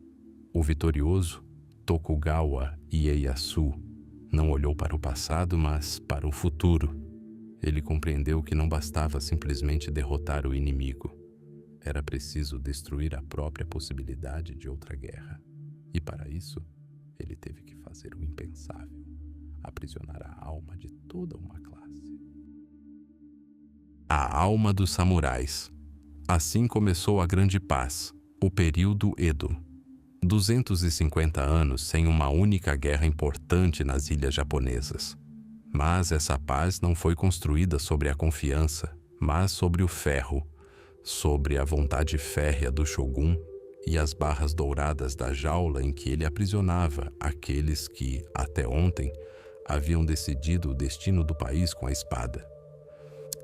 O vitorioso, Tokugawa Ieyasu, não olhou para o passado, mas para o futuro. Ele compreendeu que não bastava simplesmente derrotar o inimigo. Era preciso destruir a própria possibilidade de outra guerra. E para isso, ele teve que fazer o impensável: aprisionar a alma de toda uma classe. A alma dos samurais. Assim começou a Grande Paz, o período Edo. 250 anos sem uma única guerra importante nas ilhas japonesas. Mas essa paz não foi construída sobre a confiança, mas sobre o ferro, sobre a vontade férrea do shogun e as barras douradas da jaula em que ele aprisionava aqueles que, até ontem, haviam decidido o destino do país com a espada.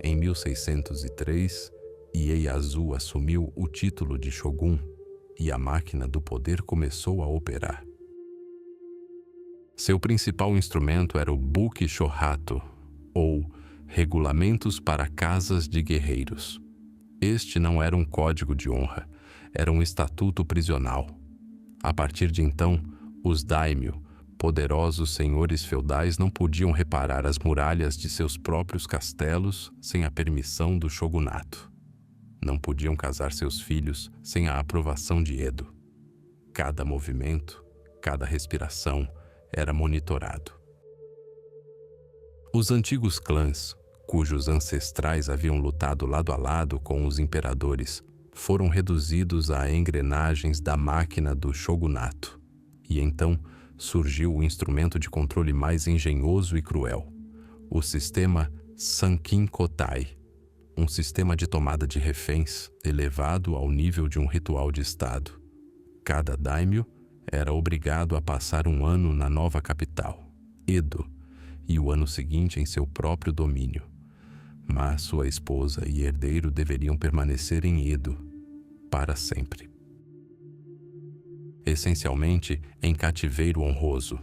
Em 1603, Ieyasu assumiu o título de shogun e a máquina do poder começou a operar. Seu principal instrumento era o Buki Shohato, ou Regulamentos para Casas de Guerreiros. Este não era um código de honra, era um estatuto prisional. A partir de então, os daimyo, poderosos senhores feudais, não podiam reparar as muralhas de seus próprios castelos sem a permissão do shogunato. Não podiam casar seus filhos sem a aprovação de Edo. Cada movimento, cada respiração era monitorado. Os antigos clãs, cujos ancestrais haviam lutado lado a lado com os imperadores, foram reduzidos a engrenagens da máquina do shogunato. E então surgiu o instrumento de controle mais engenhoso e cruel, o sistema Sankin Kotai, um sistema de tomada de reféns elevado ao nível de um ritual de Estado. Cada daimyo era obrigado a passar um ano na nova capital, Edo, e o ano seguinte em seu próprio domínio. Mas sua esposa e herdeiro deveriam permanecer em Edo para sempre. Essencialmente em cativeiro honroso.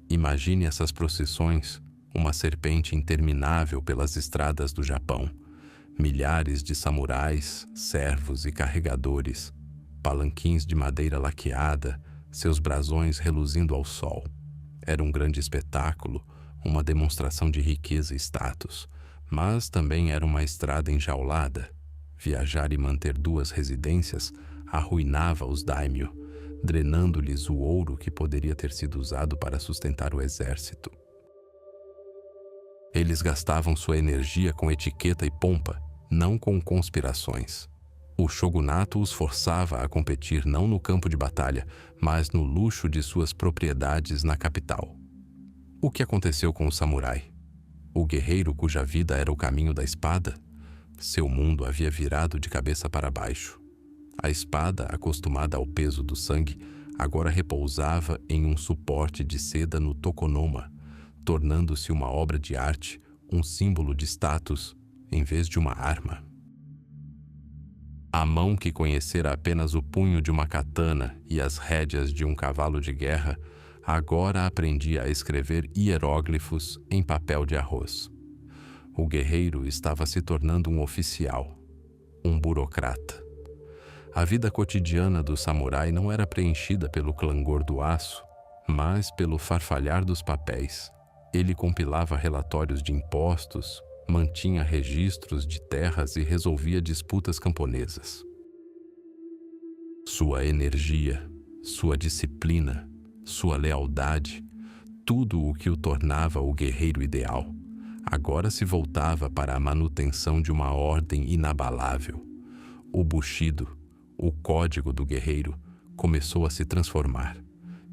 Imagine essas procissões, uma serpente interminável pelas estradas do Japão, milhares de samurais, servos e carregadores, palanquins de madeira laqueada, seus brasões reluzindo ao sol. Era um grande espetáculo, uma demonstração de riqueza e status, mas também era uma estrada enjaulada. Viajar e manter duas residências arruinava os daimyo, drenando-lhes o ouro que poderia ter sido usado para sustentar o exército. Eles gastavam sua energia com etiqueta e pompa, não com conspirações. O shogunato os forçava a competir não no campo de batalha, mas no luxo de suas propriedades na capital. O que aconteceu com o samurai? O guerreiro cuja vida era o caminho da espada? Seu mundo havia virado de cabeça para baixo. A espada, acostumada ao peso do sangue, agora repousava em um suporte de seda no tokonoma, tornando-se uma obra de arte, um símbolo de status, em vez de uma arma. A mão que conhecera apenas o punho de uma katana e as rédeas de um cavalo de guerra, agora aprendia a escrever hieróglifos em papel de arroz. O guerreiro estava se tornando um oficial, um burocrata. A vida cotidiana do samurai não era preenchida pelo clangor do aço, mas pelo farfalhar dos papéis. Ele compilava relatórios de impostos, mantinha registros de terras e resolvia disputas camponesas. Sua energia, sua disciplina, sua lealdade, tudo o que o tornava o guerreiro ideal, agora se voltava para a manutenção de uma ordem inabalável. O Bushido, o código do guerreiro, começou a se transformar.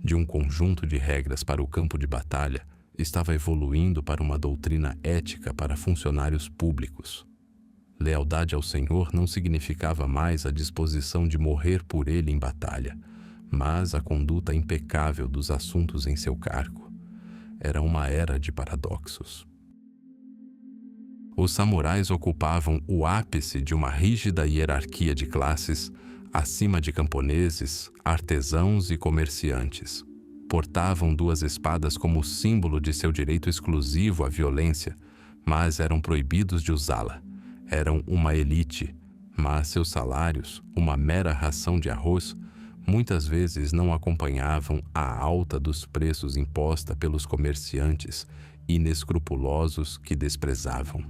De um conjunto de regras para o campo de batalha, estava evoluindo para uma doutrina ética para funcionários públicos. Lealdade ao Senhor não significava mais a disposição de morrer por ele em batalha, mas a conduta impecável dos assuntos em seu cargo. Era uma era de paradoxos. Os samurais ocupavam o ápice de uma rígida hierarquia de classes, acima de camponeses, artesãos e comerciantes. Portavam duas espadas como símbolo de seu direito exclusivo à violência, mas eram proibidos de usá-la. Eram uma elite, mas seus salários, uma mera ração de arroz, muitas vezes não acompanhavam a alta dos preços imposta pelos comerciantes inescrupulosos que desprezavam.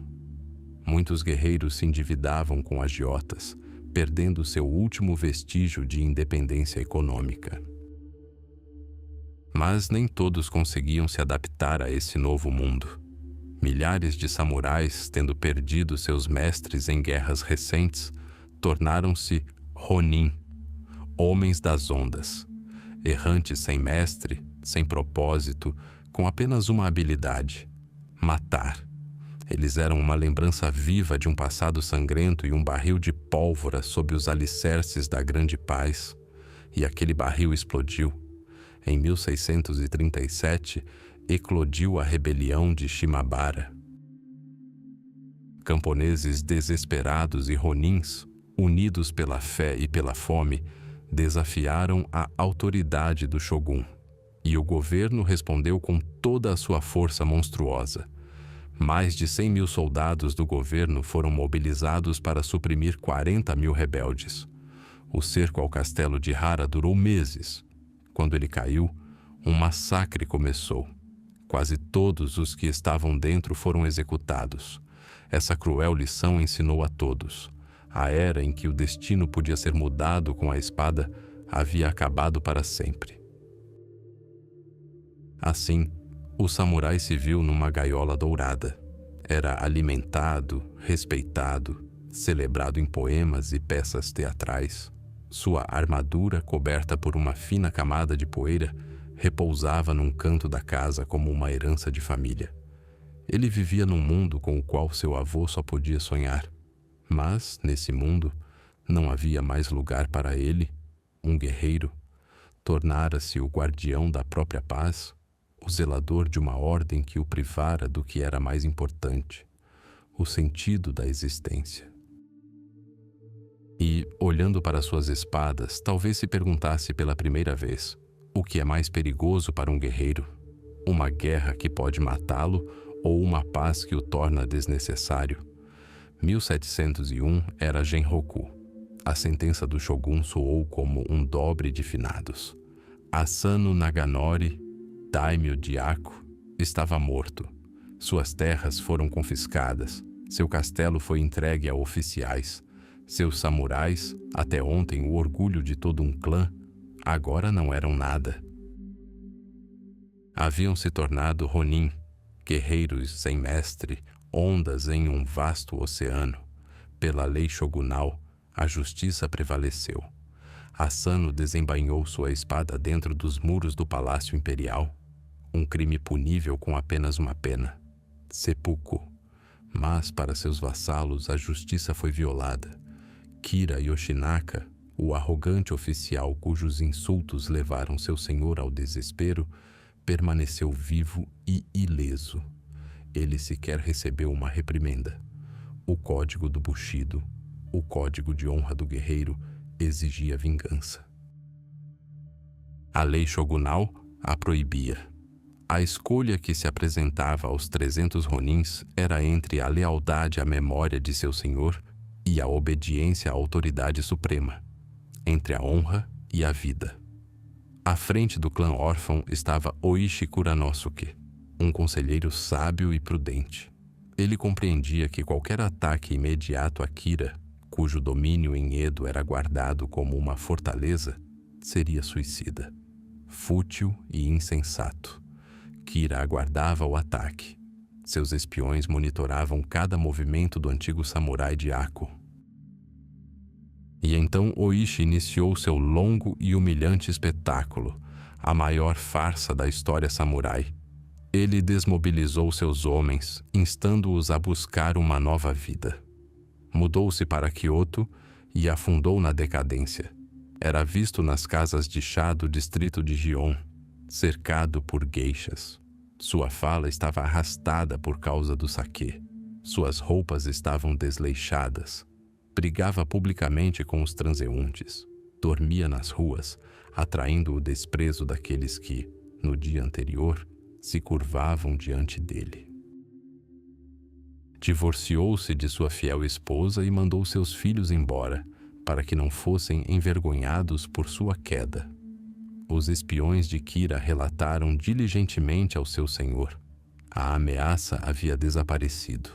Muitos guerreiros se endividavam com agiotas, perdendo seu último vestígio de independência econômica. Mas nem todos conseguiam se adaptar a esse novo mundo. Milhares de samurais, tendo perdido seus mestres em guerras recentes, tornaram-se Ronin, homens das ondas, errantes sem mestre, sem propósito, com apenas uma habilidade: matar. Eles eram uma lembrança viva de um passado sangrento e um barril de pólvora sob os alicerces da grande paz. E aquele barril explodiu. Em 1637, eclodiu a rebelião de Shimabara. Camponeses desesperados e ronins, unidos pela fé e pela fome, desafiaram a autoridade do shogun. E o governo respondeu com toda a sua força monstruosa. Mais de 100.000 soldados do governo foram mobilizados para suprimir 40.000 rebeldes. O cerco ao castelo de Hara durou meses. Quando ele caiu, um massacre começou. Quase todos os que estavam dentro foram executados. Essa cruel lição ensinou a todos. A era em que o destino podia ser mudado com a espada havia acabado para sempre. Assim, o samurai se viu numa gaiola dourada. Era alimentado, respeitado, celebrado em poemas e peças teatrais. Sua armadura, coberta por uma fina camada de poeira, repousava num canto da casa como uma herança de família. Ele vivia num mundo com o qual seu avô só podia sonhar. Mas, nesse mundo, não havia mais lugar para ele, um guerreiro. Tornara-se o guardião da própria paz, o zelador de uma ordem que o privara do que era mais importante, o sentido da existência. E, olhando para suas espadas, talvez se perguntasse pela primeira vez: o que é mais perigoso para um guerreiro? Uma guerra que pode matá-lo ou uma paz que o torna desnecessário? 1701 era Genroku. A sentença do shogun soou como um dobre de finados. Asano Naganori, daimyo de Ako, estava morto. Suas terras foram confiscadas. Seu castelo foi entregue a oficiais. Seus samurais, até ontem o orgulho de todo um clã, agora não eram nada. Haviam se tornado Ronin, guerreiros sem mestre, ondas em um vasto oceano. Pela lei shogunal, a justiça prevaleceu. Asano desembainhou sua espada dentro dos muros do Palácio Imperial. Um crime punível com apenas uma pena: seppuku. Mas, para seus vassalos, a justiça foi violada. Kira Yoshinaka, o arrogante oficial cujos insultos levaram seu senhor ao desespero, permaneceu vivo e ileso. Ele sequer recebeu uma reprimenda. O código do Bushido, o código de honra do guerreiro, exigia vingança. A lei shogunal a proibia. A escolha que se apresentava aos 300 ronins era entre a lealdade à memória de seu senhor e a obediência à autoridade suprema, entre a honra e a vida. À frente do clã órfão estava Oishi Kuranosuke, um conselheiro sábio e prudente. Ele compreendia que qualquer ataque imediato a Kira, cujo domínio em Edo era guardado como uma fortaleza, seria suicida, fútil e insensato. Kira aguardava o ataque. Seus espiões monitoravam cada movimento do antigo samurai de Ako. E então Oishi iniciou seu longo e humilhante espetáculo, a maior farsa da história samurai. Ele desmobilizou seus homens, instando-os a buscar uma nova vida. Mudou-se para Kyoto e afundou na decadência. Era visto nas casas de chá do distrito de Gion, cercado por geishas. Sua fala estava arrastada por causa do saquê. Suas roupas estavam desleixadas. Brigava publicamente com os transeuntes. Dormia nas ruas, atraindo o desprezo daqueles que, no dia anterior, se curvavam diante dele. Divorciou-se de sua fiel esposa e mandou seus filhos embora, para que não fossem envergonhados por sua queda. Os espiões de Kira relataram diligentemente ao seu senhor. A ameaça havia desaparecido.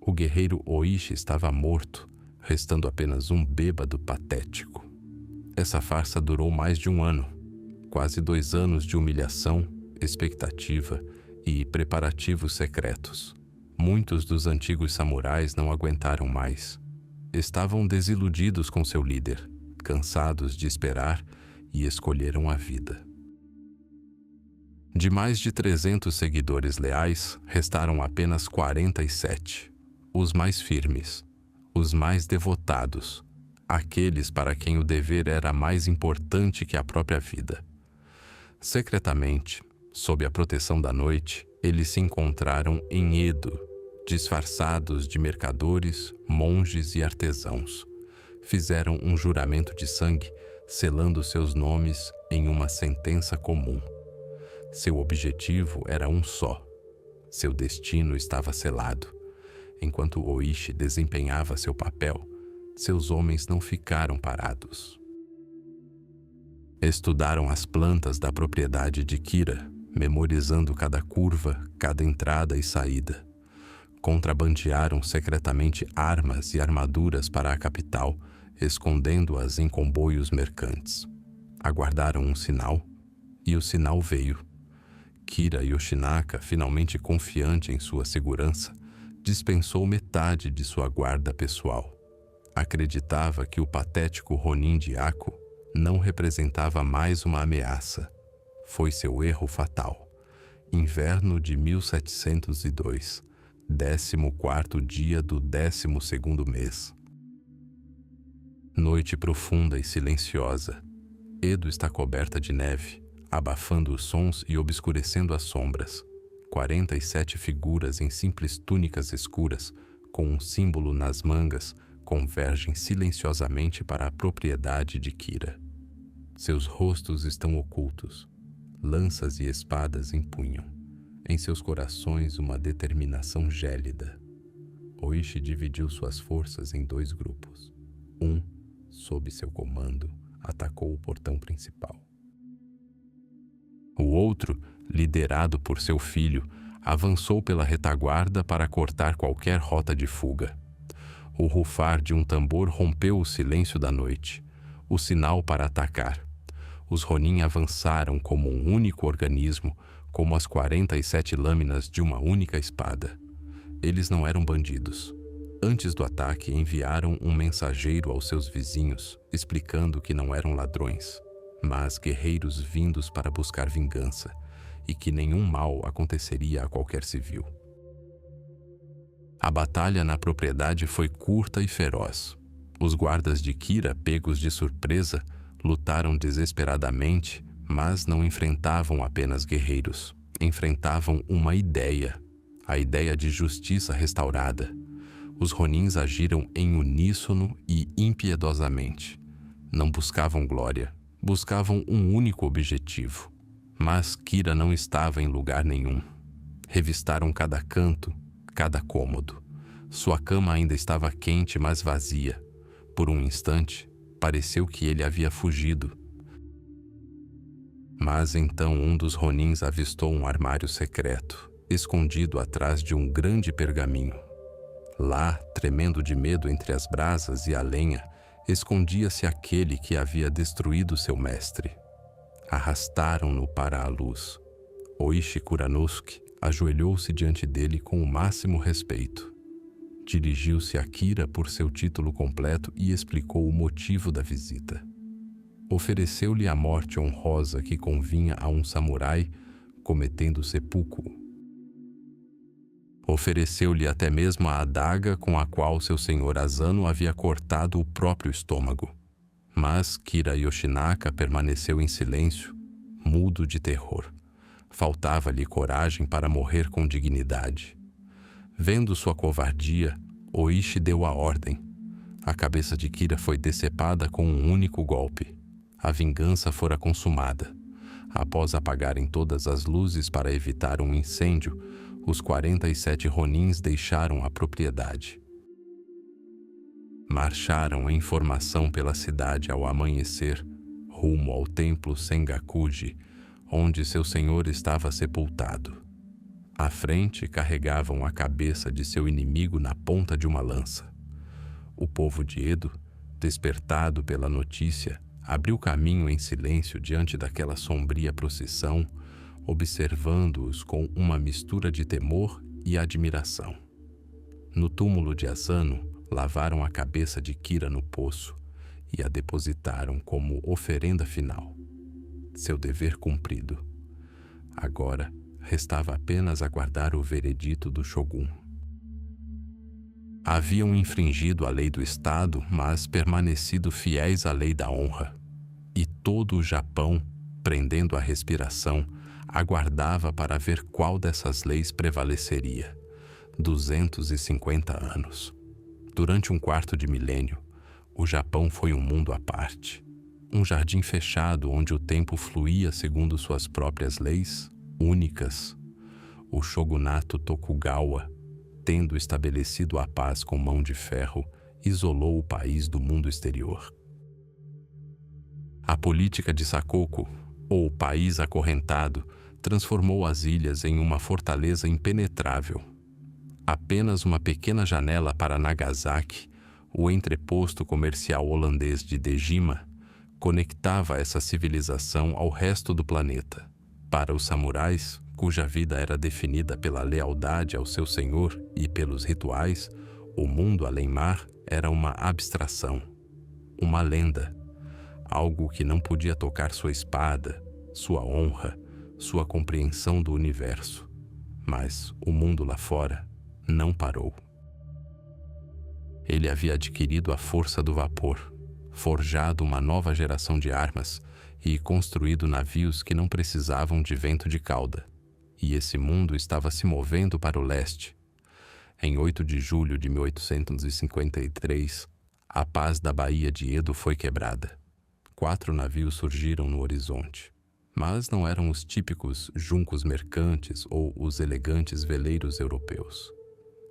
O guerreiro Oishi estava morto, restando apenas um bêbado patético. Essa farsa durou mais de um ano. Quase 2 anos de humilhação, expectativa e preparativos secretos. Muitos dos antigos samurais não aguentaram mais. Estavam desiludidos com seu líder, cansados de esperar, e escolheram a vida. De mais de 300 seguidores leais, restaram apenas 47, os mais firmes, os mais devotados, aqueles para quem o dever era mais importante que a própria vida. Secretamente, sob a proteção da noite, eles se encontraram em Edo, disfarçados de mercadores, monges e artesãos. Fizeram um juramento de sangue, selando seus nomes em uma sentença comum. Seu objetivo era um só. Seu destino estava selado. Enquanto Oishi desempenhava seu papel, seus homens não ficaram parados. Estudaram as plantas da propriedade de Kira, memorizando cada curva, cada entrada e saída. Contrabandearam secretamente armas e armaduras para a capital, escondendo-as em comboios mercantes. Aguardaram um sinal, e o sinal veio. Kira Yoshinaka, finalmente confiante em sua segurança, dispensou metade de sua guarda pessoal. Acreditava que o patético Ronin de Ako não representava mais uma ameaça. Foi seu erro fatal. Inverno de 1702, 14º dia do 12º mês. Noite profunda e silenciosa. Edo está coberta de neve, abafando os sons e obscurecendo as sombras. 47 figuras em simples túnicas escuras, com um símbolo nas mangas, convergem silenciosamente para a propriedade de Kira. Seus rostos estão ocultos. Lanças e espadas empunham. Em seus corações uma determinação gélida. Oishi dividiu suas forças em 2 grupos. Um, sob seu comando, atacou o portão principal. O outro, liderado por seu filho, avançou pela retaguarda para cortar qualquer rota de fuga. O rufar de um tambor rompeu o silêncio da noite, o sinal para atacar. Os Ronin avançaram como um único organismo, como as 47 lâminas de uma única espada. Eles não eram bandidos. Antes do ataque, enviaram um mensageiro aos seus vizinhos, explicando que não eram ladrões, mas guerreiros vindos para buscar vingança, e que nenhum mal aconteceria a qualquer civil. A batalha na propriedade foi curta e feroz. Os guardas de Kira, pegos de surpresa, lutaram desesperadamente, mas não enfrentavam apenas guerreiros. Enfrentavam uma ideia, a ideia de justiça restaurada. Os Ronins agiram em uníssono e impiedosamente. Não buscavam glória, buscavam um único objetivo. Mas Kira não estava em lugar nenhum. Revistaram cada canto, cada cômodo. Sua cama ainda estava quente, mas vazia. Por um instante, pareceu que ele havia fugido. Mas então um dos Ronins avistou um armário secreto, escondido atrás de um grande pergaminho. Lá, tremendo de medo entre as brasas e a lenha, escondia-se aquele que havia destruído seu mestre. Arrastaram-no para a luz. Oishi Kuranosuke ajoelhou-se diante dele com o máximo respeito. Dirigiu-se a Kira por seu título completo e explicou o motivo da visita. Ofereceu-lhe a morte honrosa que convinha a um samurai cometendo seppuku. Ofereceu-lhe até mesmo a adaga com a qual seu senhor Asano havia cortado o próprio estômago. Mas Kira Yoshinaka permaneceu em silêncio, mudo de terror. Faltava-lhe coragem para morrer com dignidade. Vendo sua covardia, Oishi deu a ordem. A cabeça de Kira foi decepada com um único golpe. A vingança fora consumada. Após apagarem todas as luzes para evitar um incêndio, os 47 Ronins deixaram a propriedade. Marcharam em formação pela cidade ao amanhecer, rumo ao templo Sengakuji, onde seu senhor estava sepultado. À frente carregavam a cabeça de seu inimigo na ponta de uma lança. O povo de Edo, despertado pela notícia, abriu caminho em silêncio diante daquela sombria procissão, observando-os com uma mistura de temor e admiração. No túmulo de Asano, lavaram a cabeça de Kira no poço e a depositaram como oferenda final. Seu dever cumprido. Agora, restava apenas aguardar o veredito do Shogun. Haviam infringido a lei do Estado, mas permanecido fiéis à lei da honra. E todo o Japão, prendendo a respiração, aguardava para ver qual dessas leis prevaleceria. 250 anos. Durante um quarto de milênio, o Japão foi um mundo à parte. Um jardim fechado onde o tempo fluía segundo suas próprias leis, únicas. O shogunato Tokugawa, tendo estabelecido a paz com mão de ferro, isolou o país do mundo exterior. A política de Sakoku, ou país acorrentado, transformou as ilhas em uma fortaleza impenetrável. Apenas uma pequena janela para Nagasaki, o entreposto comercial holandês de Dejima, conectava essa civilização ao resto do planeta. Para os samurais, cuja vida era definida pela lealdade ao seu senhor e pelos rituais, o mundo além-mar era uma abstração, uma lenda, algo que não podia tocar sua espada, sua honra, sua compreensão do universo. Mas o mundo lá fora não parou. Ele havia adquirido a força do vapor, forjado uma nova geração de armas e construído navios que não precisavam de vento de cauda. E esse mundo estava se movendo para o leste. Em 8 de julho de 1853, a paz da Baía de Edo foi quebrada. 4 navios surgiram no horizonte. Mas não eram os típicos juncos mercantes ou os elegantes veleiros europeus.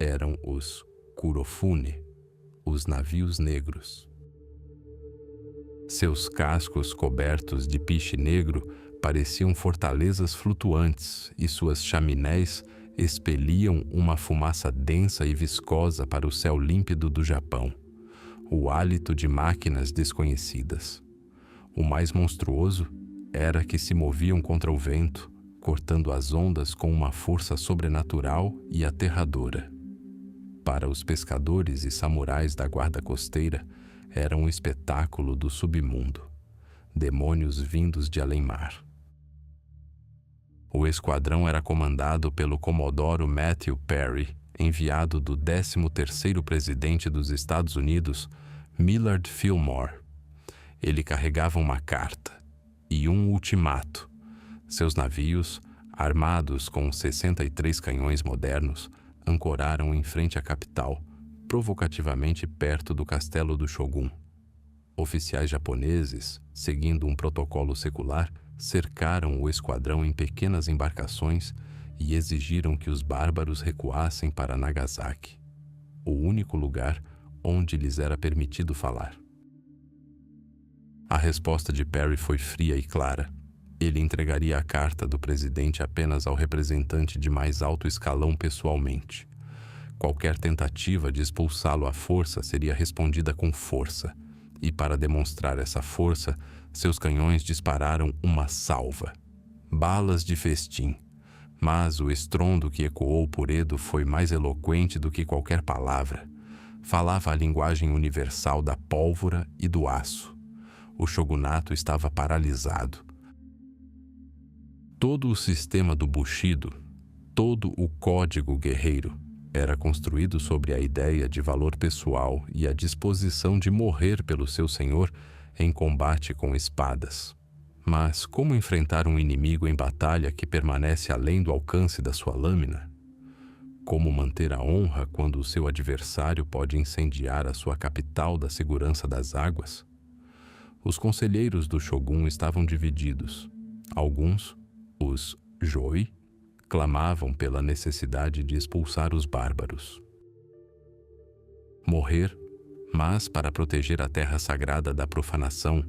Eram os Kurofune, os navios negros. Seus cascos cobertos de piche negro pareciam fortalezas flutuantes e suas chaminés expeliam uma fumaça densa e viscosa para o céu límpido do Japão, o hálito de máquinas desconhecidas. O mais monstruoso era que se moviam contra o vento, cortando as ondas com uma força sobrenatural e aterradora. Para os pescadores e samurais da guarda costeira, era um espetáculo do submundo, demônios vindos de além-mar. O esquadrão era comandado pelo comodoro Matthew Perry, enviado do 13º presidente dos Estados Unidos, Millard Fillmore. Ele carregava uma carta e um ultimato. Seus navios, armados com 63 canhões modernos, ancoraram em frente à capital, provocativamente perto do castelo do Shogun. Oficiais japoneses, seguindo um protocolo secular, cercaram o esquadrão em pequenas embarcações e exigiram que os bárbaros recuassem para Nagasaki, o único lugar onde lhes era permitido falar. A resposta de Perry foi fria e clara. Ele entregaria a carta do presidente apenas ao representante de mais alto escalão pessoalmente. Qualquer tentativa de expulsá-lo à força seria respondida com força, e para demonstrar essa força, seus canhões dispararam uma salva. Balas de festim, mas o estrondo que ecoou por Edo foi mais eloquente do que qualquer palavra. Falava a linguagem universal da pólvora e do aço. O shogunato estava paralisado. Todo o sistema do Bushido, todo o código guerreiro, era construído sobre a ideia de valor pessoal e a disposição de morrer pelo seu senhor em combate com espadas. Mas como enfrentar um inimigo em batalha que permanece além do alcance da sua lâmina? Como manter a honra quando o seu adversário pode incendiar a sua capital da segurança das águas? Os conselheiros do Shogun estavam divididos. Alguns, os Joi, clamavam pela necessidade de expulsar os bárbaros. Morrer, mas para proteger a terra sagrada da profanação,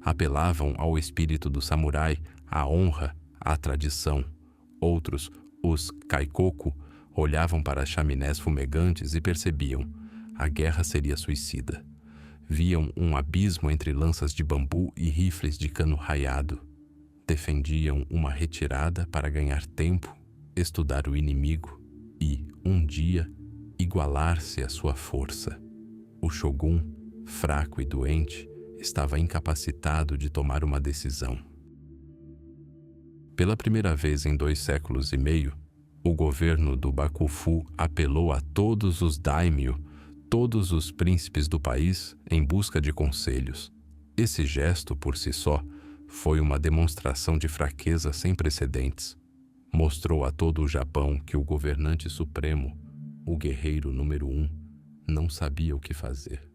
apelavam ao espírito do samurai, à honra, à tradição. Outros, os Kaikoku, olhavam para as chaminés fumegantes e percebiam: a guerra seria suicida. Viam um abismo entre lanças de bambu e rifles de cano raiado. Defendiam uma retirada para ganhar tempo, estudar o inimigo e, um dia, igualar-se à sua força. O shogun, fraco e doente, estava incapacitado de tomar uma decisão. Pela primeira vez em 2 séculos e meio, o governo do Bakufu apelou a todos os daimyo, todos os príncipes do país, em busca de conselhos. Esse gesto, por si só, foi uma demonstração de fraqueza sem precedentes. Mostrou a todo o Japão que o governante supremo, o guerreiro número 1, não sabia o que fazer.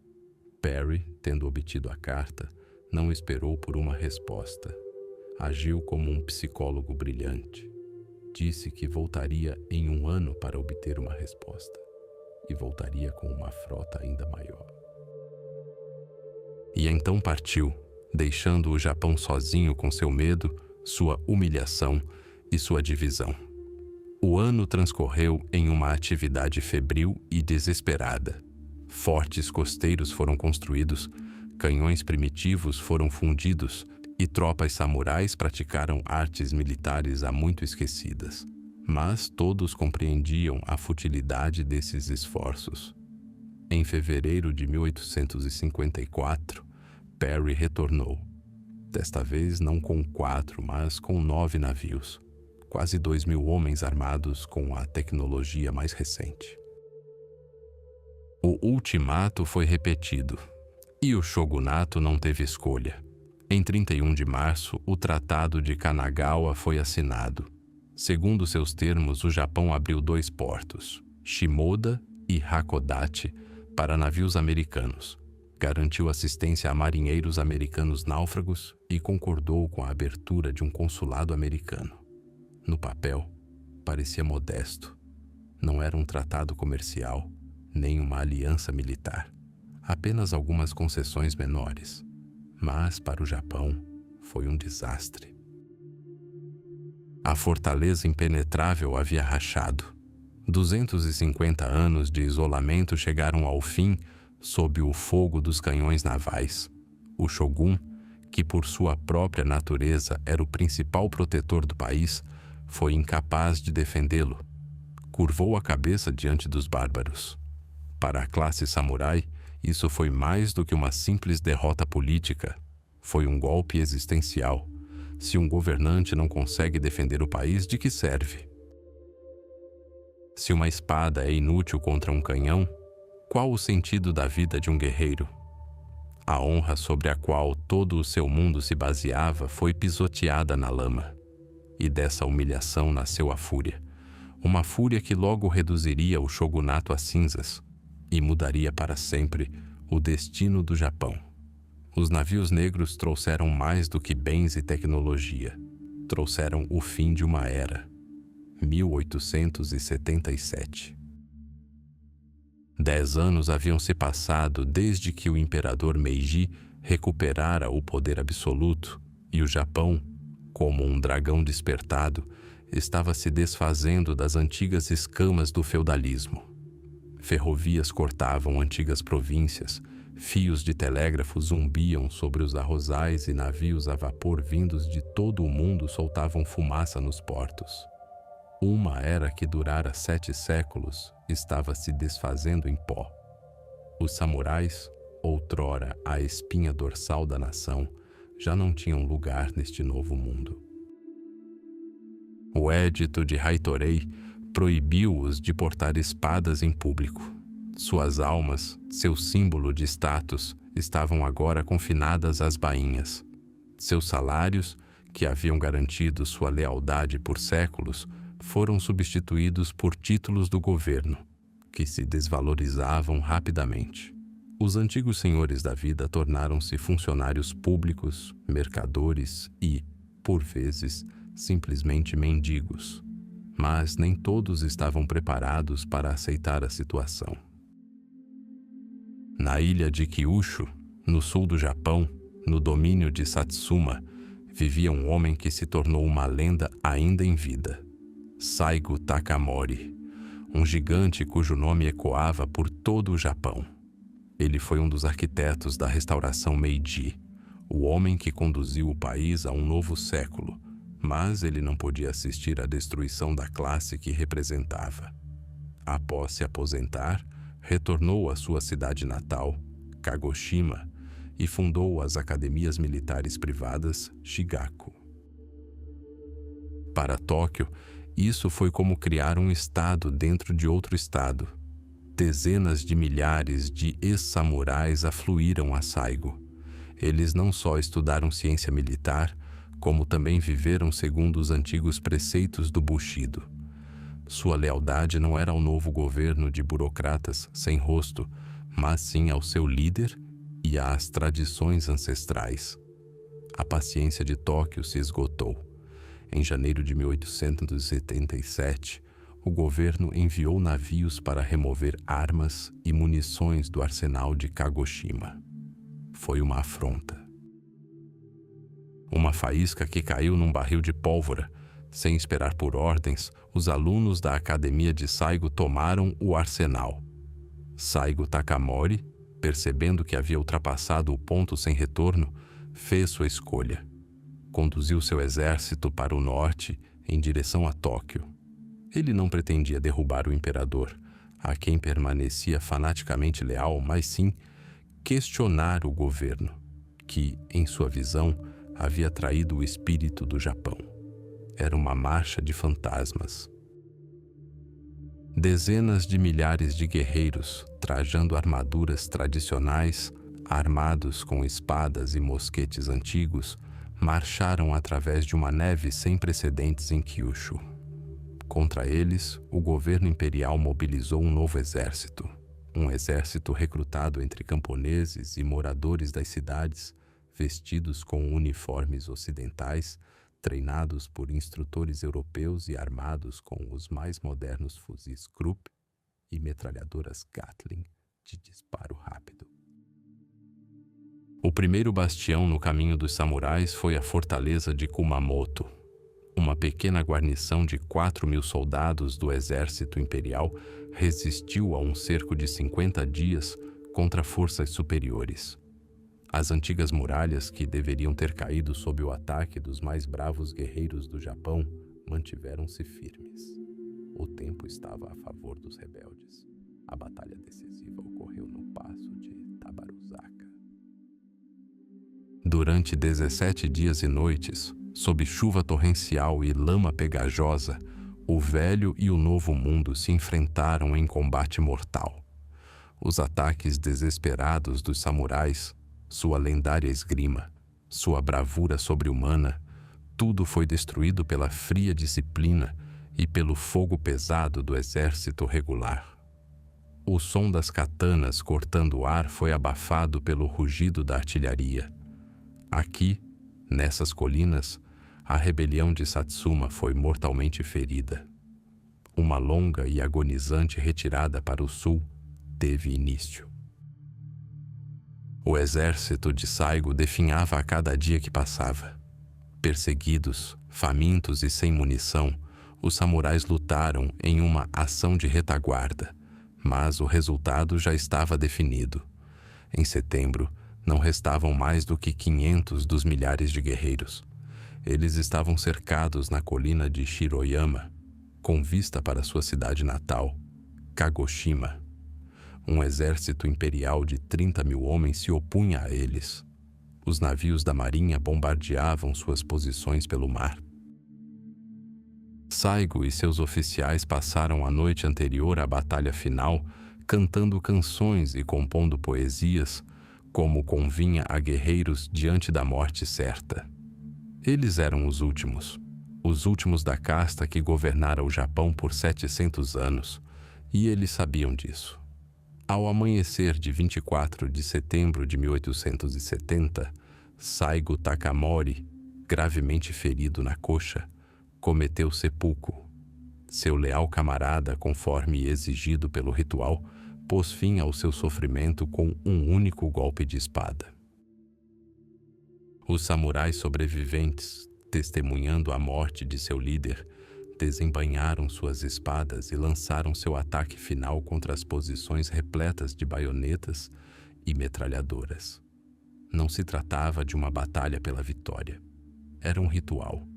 Perry, tendo obtido a carta, não esperou por uma resposta. Agiu como um psicólogo brilhante. Disse que voltaria em 1 ano para obter uma resposta, e voltaria com uma frota ainda maior. E então partiu, deixando o Japão sozinho com seu medo, sua humilhação e sua divisão. O ano transcorreu em uma atividade febril e desesperada. Fortes costeiros foram construídos, canhões primitivos foram fundidos e tropas samurais praticaram artes militares há muito esquecidas. Mas todos compreendiam a futilidade desses esforços. Em fevereiro de 1854, Perry retornou. Desta vez não com 4, mas com 9 navios. Quase 2.000 homens armados com a tecnologia mais recente. O ultimato foi repetido, e o shogunato não teve escolha. Em 31 de março, o Tratado de Kanagawa foi assinado. Segundo seus termos, o Japão abriu 2 portos, Shimoda e Hakodate, para navios americanos. Garantiu assistência a marinheiros americanos náufragos e concordou com a abertura de um consulado americano. No papel, parecia modesto. Não era um tratado comercial, nem uma aliança militar. Apenas algumas concessões menores. Mas, para o Japão, foi um desastre. A fortaleza impenetrável havia rachado. 250 anos de isolamento chegaram ao fim sob o fogo dos canhões navais. O shogun, que por sua própria natureza era o principal protetor do país, foi incapaz de defendê-lo. Curvou a cabeça diante dos bárbaros. Para a classe samurai, isso foi mais do que uma simples derrota política. Foi um golpe existencial. Se um governante não consegue defender o país, de que serve? Se uma espada é inútil contra um canhão, qual o sentido da vida de um guerreiro? A honra sobre a qual todo o seu mundo se baseava foi pisoteada na lama. E dessa humilhação nasceu a fúria. Uma fúria que logo reduziria o shogunato a cinzas e mudaria para sempre o destino do Japão. Os navios negros trouxeram mais do que bens e tecnologia. Trouxeram o fim de uma era. 1877. 10 anos haviam se passado desde que o imperador Meiji recuperara o poder absoluto e o Japão, como um dragão despertado, estava se desfazendo das antigas escamas do feudalismo. Ferrovias cortavam antigas províncias, fios de telégrafo zumbiam sobre os arrozais e navios a vapor vindos de todo o mundo soltavam fumaça nos portos. Uma era que durara 7 séculos estava se desfazendo em pó. Os samurais, outrora a espinha dorsal da nação, já não tinham lugar neste novo mundo. O Edito de Haitorei proibiu-os de portar espadas em público. Suas almas, seu símbolo de status, estavam agora confinadas às bainhas. Seus salários, que haviam garantido sua lealdade por séculos, foram substituídos por títulos do governo, que se desvalorizavam rapidamente. Os antigos senhores da vida tornaram-se funcionários públicos, mercadores e, por vezes, simplesmente mendigos. Mas nem todos estavam preparados para aceitar a situação. Na ilha de Kyushu, no sul do Japão, no domínio de Satsuma, vivia um homem que se tornou uma lenda ainda em vida. Saigo Takamori, um gigante cujo nome ecoava por todo o Japão. Ele foi um dos arquitetos da restauração Meiji, o homem que conduziu o país a um novo século, mas ele não podia assistir à destruição da classe que representava. Após se aposentar, retornou à sua cidade natal, Kagoshima, e fundou as academias militares privadas Shigaku. Para Tóquio, isso foi como criar um estado dentro de outro estado. Dezenas de milhares de ex-samurais afluíram a Saigo. Eles não só estudaram ciência militar, como também viveram segundo os antigos preceitos do Bushido. Sua lealdade não era ao novo governo de burocratas sem rosto, mas sim ao seu líder e às tradições ancestrais. A paciência de Tóquio se esgotou. Em janeiro de 1877, o governo enviou navios para remover armas e munições do arsenal de Kagoshima. Foi uma afronta. Uma faísca que caiu num barril de pólvora. Sem esperar por ordens, os alunos da academia de Saigo tomaram o arsenal. Saigo Takamori, percebendo que havia ultrapassado o ponto sem retorno, fez sua escolha. Conduziu seu exército para o norte, em direção a Tóquio. Ele não pretendia derrubar o imperador, a quem permanecia fanaticamente leal, mas sim questionar o governo, que, em sua visão, havia traído o espírito do Japão. Era uma marcha de fantasmas. Dezenas de milhares de guerreiros, trajando armaduras tradicionais, armados com espadas e mosquetes antigos, marcharam através de uma neve sem precedentes em Kyushu. Contra eles, o governo imperial mobilizou um novo exército. Um exército recrutado entre camponeses e moradores das cidades, vestidos com uniformes ocidentais, treinados por instrutores europeus e armados com os mais modernos fuzis Krupp e metralhadoras Gatling de disparo rápido. O primeiro bastião no caminho dos samurais foi a fortaleza de Kumamoto. Uma pequena guarnição de 4.000 soldados do exército imperial resistiu a um cerco de 50 dias contra forças superiores. As antigas muralhas, que deveriam ter caído sob o ataque dos mais bravos guerreiros do Japão, mantiveram-se firmes. O tempo estava a favor dos rebeldes. A batalha decisiva ocorreu no passo de Tabaruzaka. Durante 17 dias e noites, sob chuva torrencial e lama pegajosa, o velho e o novo mundo se enfrentaram em combate mortal. Os ataques desesperados dos samurais, sua lendária esgrima, sua bravura sobre-humana, tudo foi destruído pela fria disciplina e pelo fogo pesado do exército regular. O som das katanas cortando o ar foi abafado pelo rugido da artilharia. Aqui, nessas colinas, a rebelião de Satsuma foi mortalmente ferida. Uma longa e agonizante retirada para o sul teve início. O exército de Saigo definhava a cada dia que passava. Perseguidos, famintos e sem munição, os samurais lutaram em uma ação de retaguarda, mas o resultado já estava definido. Em setembro, não restavam mais do que 500 dos milhares de guerreiros. Eles estavam cercados na colina de Shiroyama, com vista para sua cidade natal, Kagoshima. Um exército imperial de 30.000 homens se opunha a eles. Os navios da marinha bombardeavam suas posições pelo mar. Saigo e seus oficiais passaram a noite anterior à batalha final cantando canções e compondo poesias, como convinha a guerreiros diante da morte certa. Eles eram os últimos da casta que governara o Japão por 700 anos, e eles sabiam disso. Ao amanhecer de 24 de setembro de 1870, Saigo Takamori, gravemente ferido na coxa, cometeu seppuku. Seu leal camarada, conforme exigido pelo ritual, pôs fim ao seu sofrimento com um único golpe de espada. Os samurais sobreviventes, testemunhando a morte de seu líder, desembainharam suas espadas e lançaram seu ataque final contra as posições repletas de baionetas e metralhadoras. Não se tratava de uma batalha pela vitória. Era um ritual,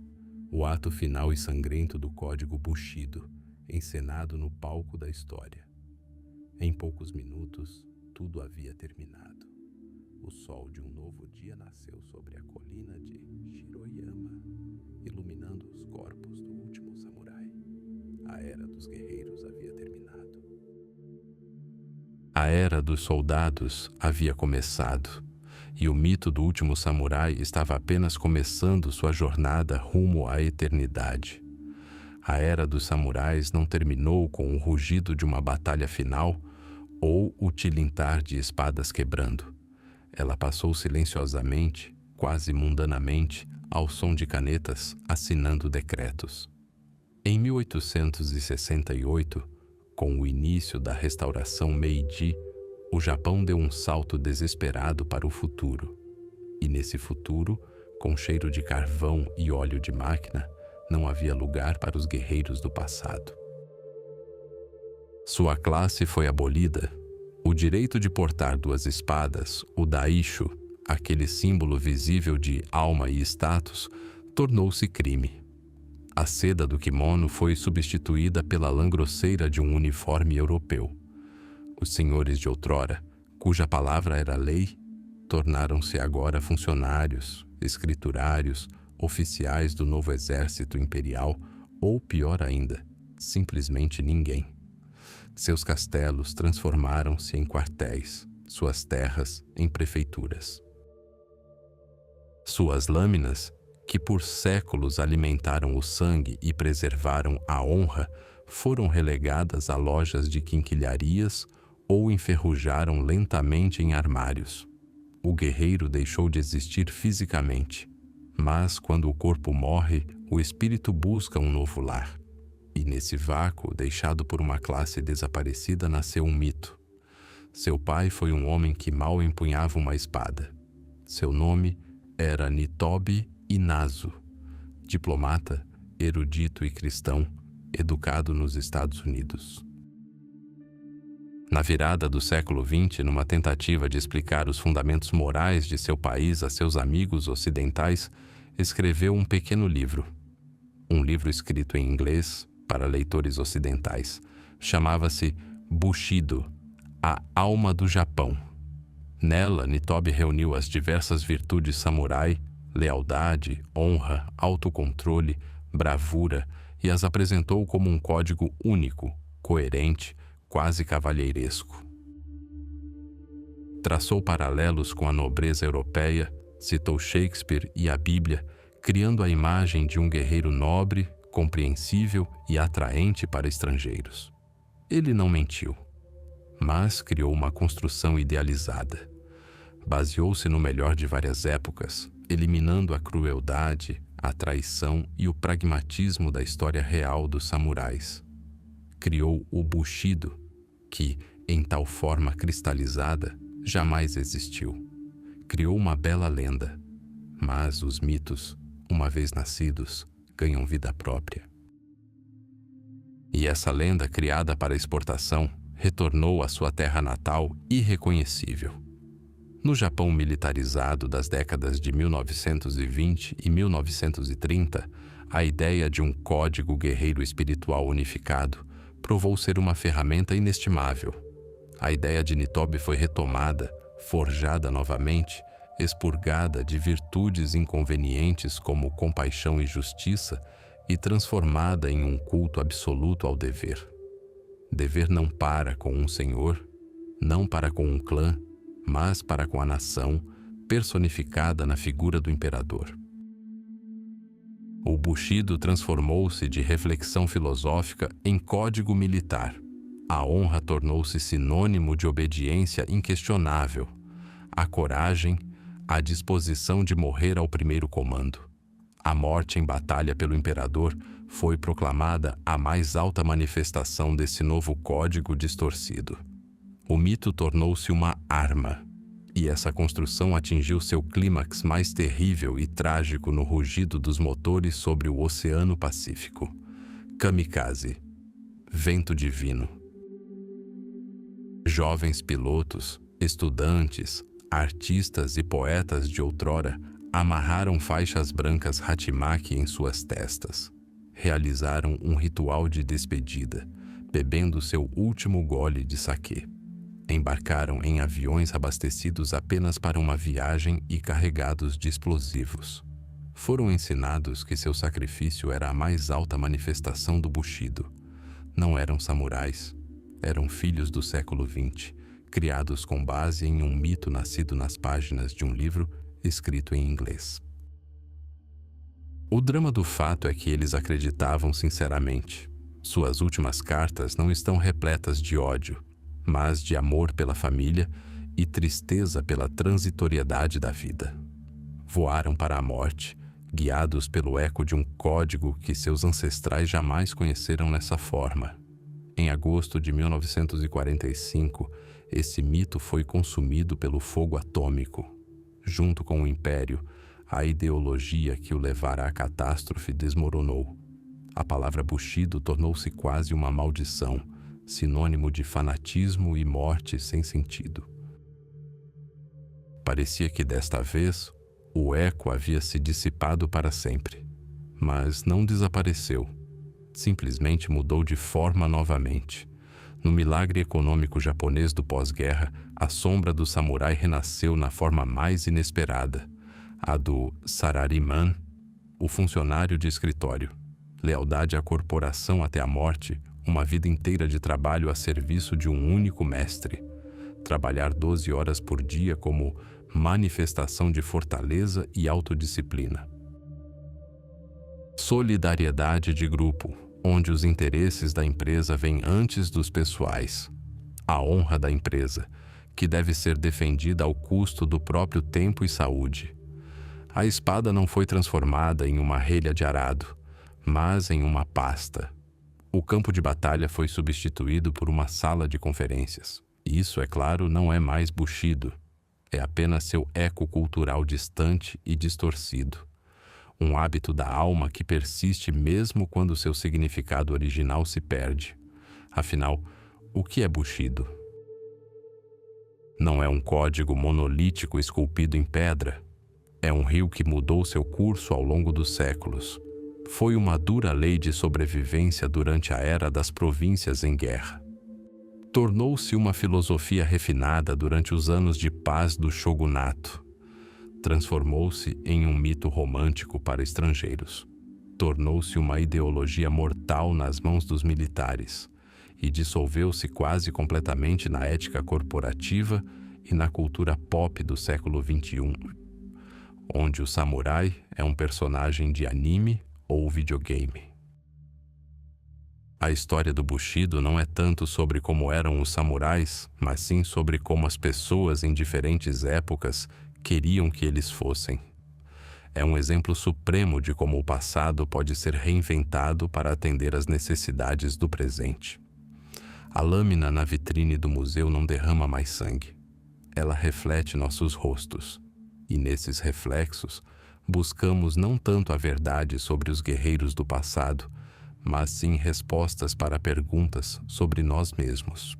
o ato final e sangrento do código Bushido, encenado no palco da história. Em poucos minutos, tudo havia terminado. O sol de um novo dia nasceu sobre a colina de Shiroyama, iluminando os corpos do último samurai. A era dos guerreiros havia terminado. A era dos soldados havia começado, e o mito do último samurai estava apenas começando sua jornada rumo à eternidade. A era dos samurais não terminou com o rugido de uma batalha final ou o tilintar de espadas quebrando. Ela passou silenciosamente, quase mundanamente, ao som de canetas assinando decretos. Em 1868, com o início da restauração Meiji, o Japão deu um salto desesperado para o futuro. E nesse futuro, com cheiro de carvão e óleo de máquina, não havia lugar para os guerreiros do passado. Sua classe foi abolida. O direito de portar duas espadas, o daisho, aquele símbolo visível de alma e status, tornou-se crime. A seda do kimono foi substituída pela lã grosseira de um uniforme europeu. Os senhores de outrora, cuja palavra era lei, tornaram-se agora funcionários, escriturários, oficiais do novo exército imperial ou, pior ainda, simplesmente ninguém. Seus castelos transformaram-se em quartéis, suas terras em prefeituras. Suas lâminas, que por séculos alimentaram o sangue e preservaram a honra, foram relegadas a lojas de quinquilharias ou enferrujaram lentamente em armários. O guerreiro deixou de existir fisicamente, mas quando o corpo morre, o espírito busca um novo lar. E nesse vácuo, deixado por uma classe desaparecida, nasceu um mito. Seu pai foi um homem que mal empunhava uma espada. Seu nome era Nitobe Inazu, diplomata, erudito e cristão, educado nos Estados Unidos. Na virada do século XX, numa tentativa de explicar os fundamentos morais de seu país a seus amigos ocidentais, escreveu um pequeno livro. Um livro escrito em inglês para leitores ocidentais. Chamava-se Bushido, a alma do Japão. Nela, Nitobe reuniu as diversas virtudes samurai, lealdade, honra, autocontrole, bravura, e as apresentou como um código único, coerente, quase cavalheiresco. Traçou paralelos com a nobreza europeia, citou Shakespeare e a Bíblia, criando a imagem de um guerreiro nobre, compreensível e atraente para estrangeiros. Ele não mentiu, mas criou uma construção idealizada. Baseou-se no melhor de várias épocas, eliminando a crueldade, a traição e o pragmatismo da história real dos samurais. Criou o Bushido, que, em tal forma cristalizada, jamais existiu. Criou uma bela lenda, mas os mitos, uma vez nascidos, ganham vida própria. E essa lenda, criada para exportação, retornou à sua terra natal irreconhecível. No Japão militarizado das décadas de 1920 e 1930, a ideia de um código guerreiro espiritual unificado provou ser uma ferramenta inestimável. A ideia de Nitobe foi retomada, forjada novamente, expurgada de virtudes inconvenientes como compaixão e justiça e transformada em um culto absoluto ao dever. Dever não para com um senhor, não para com um clã, mas para com a nação, personificada na figura do imperador. O Bushido transformou-se de reflexão filosófica em código militar. A honra tornou-se sinônimo de obediência inquestionável. A coragem, a disposição de morrer ao primeiro comando. A morte em batalha pelo imperador foi proclamada a mais alta manifestação desse novo código distorcido. O mito tornou-se uma arma, e essa construção atingiu seu clímax mais terrível e trágico no rugido dos motores sobre o Oceano Pacífico. Kamikaze, vento divino. Jovens pilotos, estudantes, artistas e poetas de outrora amarraram faixas brancas hatimaki em suas testas. Realizaram um ritual de despedida, bebendo seu último gole de saquê. Embarcaram em aviões abastecidos apenas para uma viagem e carregados de explosivos. Foram ensinados que seu sacrifício era a mais alta manifestação do Bushido. Não eram samurais, eram filhos do século XX, criados com base em um mito nascido nas páginas de um livro escrito em inglês. O drama do fato é que eles acreditavam sinceramente. Suas últimas cartas não estão repletas de ódio, mas de amor pela família e tristeza pela transitoriedade da vida. Voaram para a morte, guiados pelo eco de um código que seus ancestrais jamais conheceram nessa forma. Em agosto de 1945, esse mito foi consumido pelo fogo atômico. Junto com o Império, a ideologia que o levara à catástrofe desmoronou. A palavra Bushido tornou-se quase uma maldição, sinônimo de fanatismo e morte sem sentido. Parecia que desta vez o eco havia se dissipado para sempre, mas não desapareceu. Simplesmente mudou de forma novamente. No milagre econômico japonês do pós-guerra, a sombra do samurai renasceu na forma mais inesperada, a do Sarariman, o funcionário de escritório. Lealdade à corporação até a morte, uma vida inteira de trabalho a serviço de um único mestre. Trabalhar 12 horas por dia como manifestação de fortaleza e autodisciplina. Solidariedade de grupo, onde os interesses da empresa vêm antes dos pessoais. A honra da empresa, que deve ser defendida ao custo do próprio tempo e saúde. A espada não foi transformada em uma relha de arado, mas em uma pasta. O campo de batalha foi substituído por uma sala de conferências. Isso, é claro, não é mais Bushido. É apenas seu eco cultural distante e distorcido. Um hábito da alma que persiste mesmo quando seu significado original se perde. Afinal, o que é Bushido? Não é um código monolítico esculpido em pedra. É um rio que mudou seu curso ao longo dos séculos. Foi uma dura lei de sobrevivência durante a era das províncias em guerra. Tornou-se uma filosofia refinada durante os anos de paz do shogunato. Transformou-se em um mito romântico para estrangeiros. Tornou-se uma ideologia mortal nas mãos dos militares e dissolveu-se quase completamente na ética corporativa e na cultura pop do século XXI, onde o samurai é um personagem de anime ou videogame. A história do Bushido não é tanto sobre como eram os samurais, mas sim sobre como as pessoas em diferentes épocas queriam que eles fossem. É um exemplo supremo de como o passado pode ser reinventado para atender às necessidades do presente. A lâmina na vitrine do museu não derrama mais sangue. Ela reflete nossos rostos. E nesses reflexos, buscamos não tanto a verdade sobre os guerreiros do passado, mas sim respostas para perguntas sobre nós mesmos.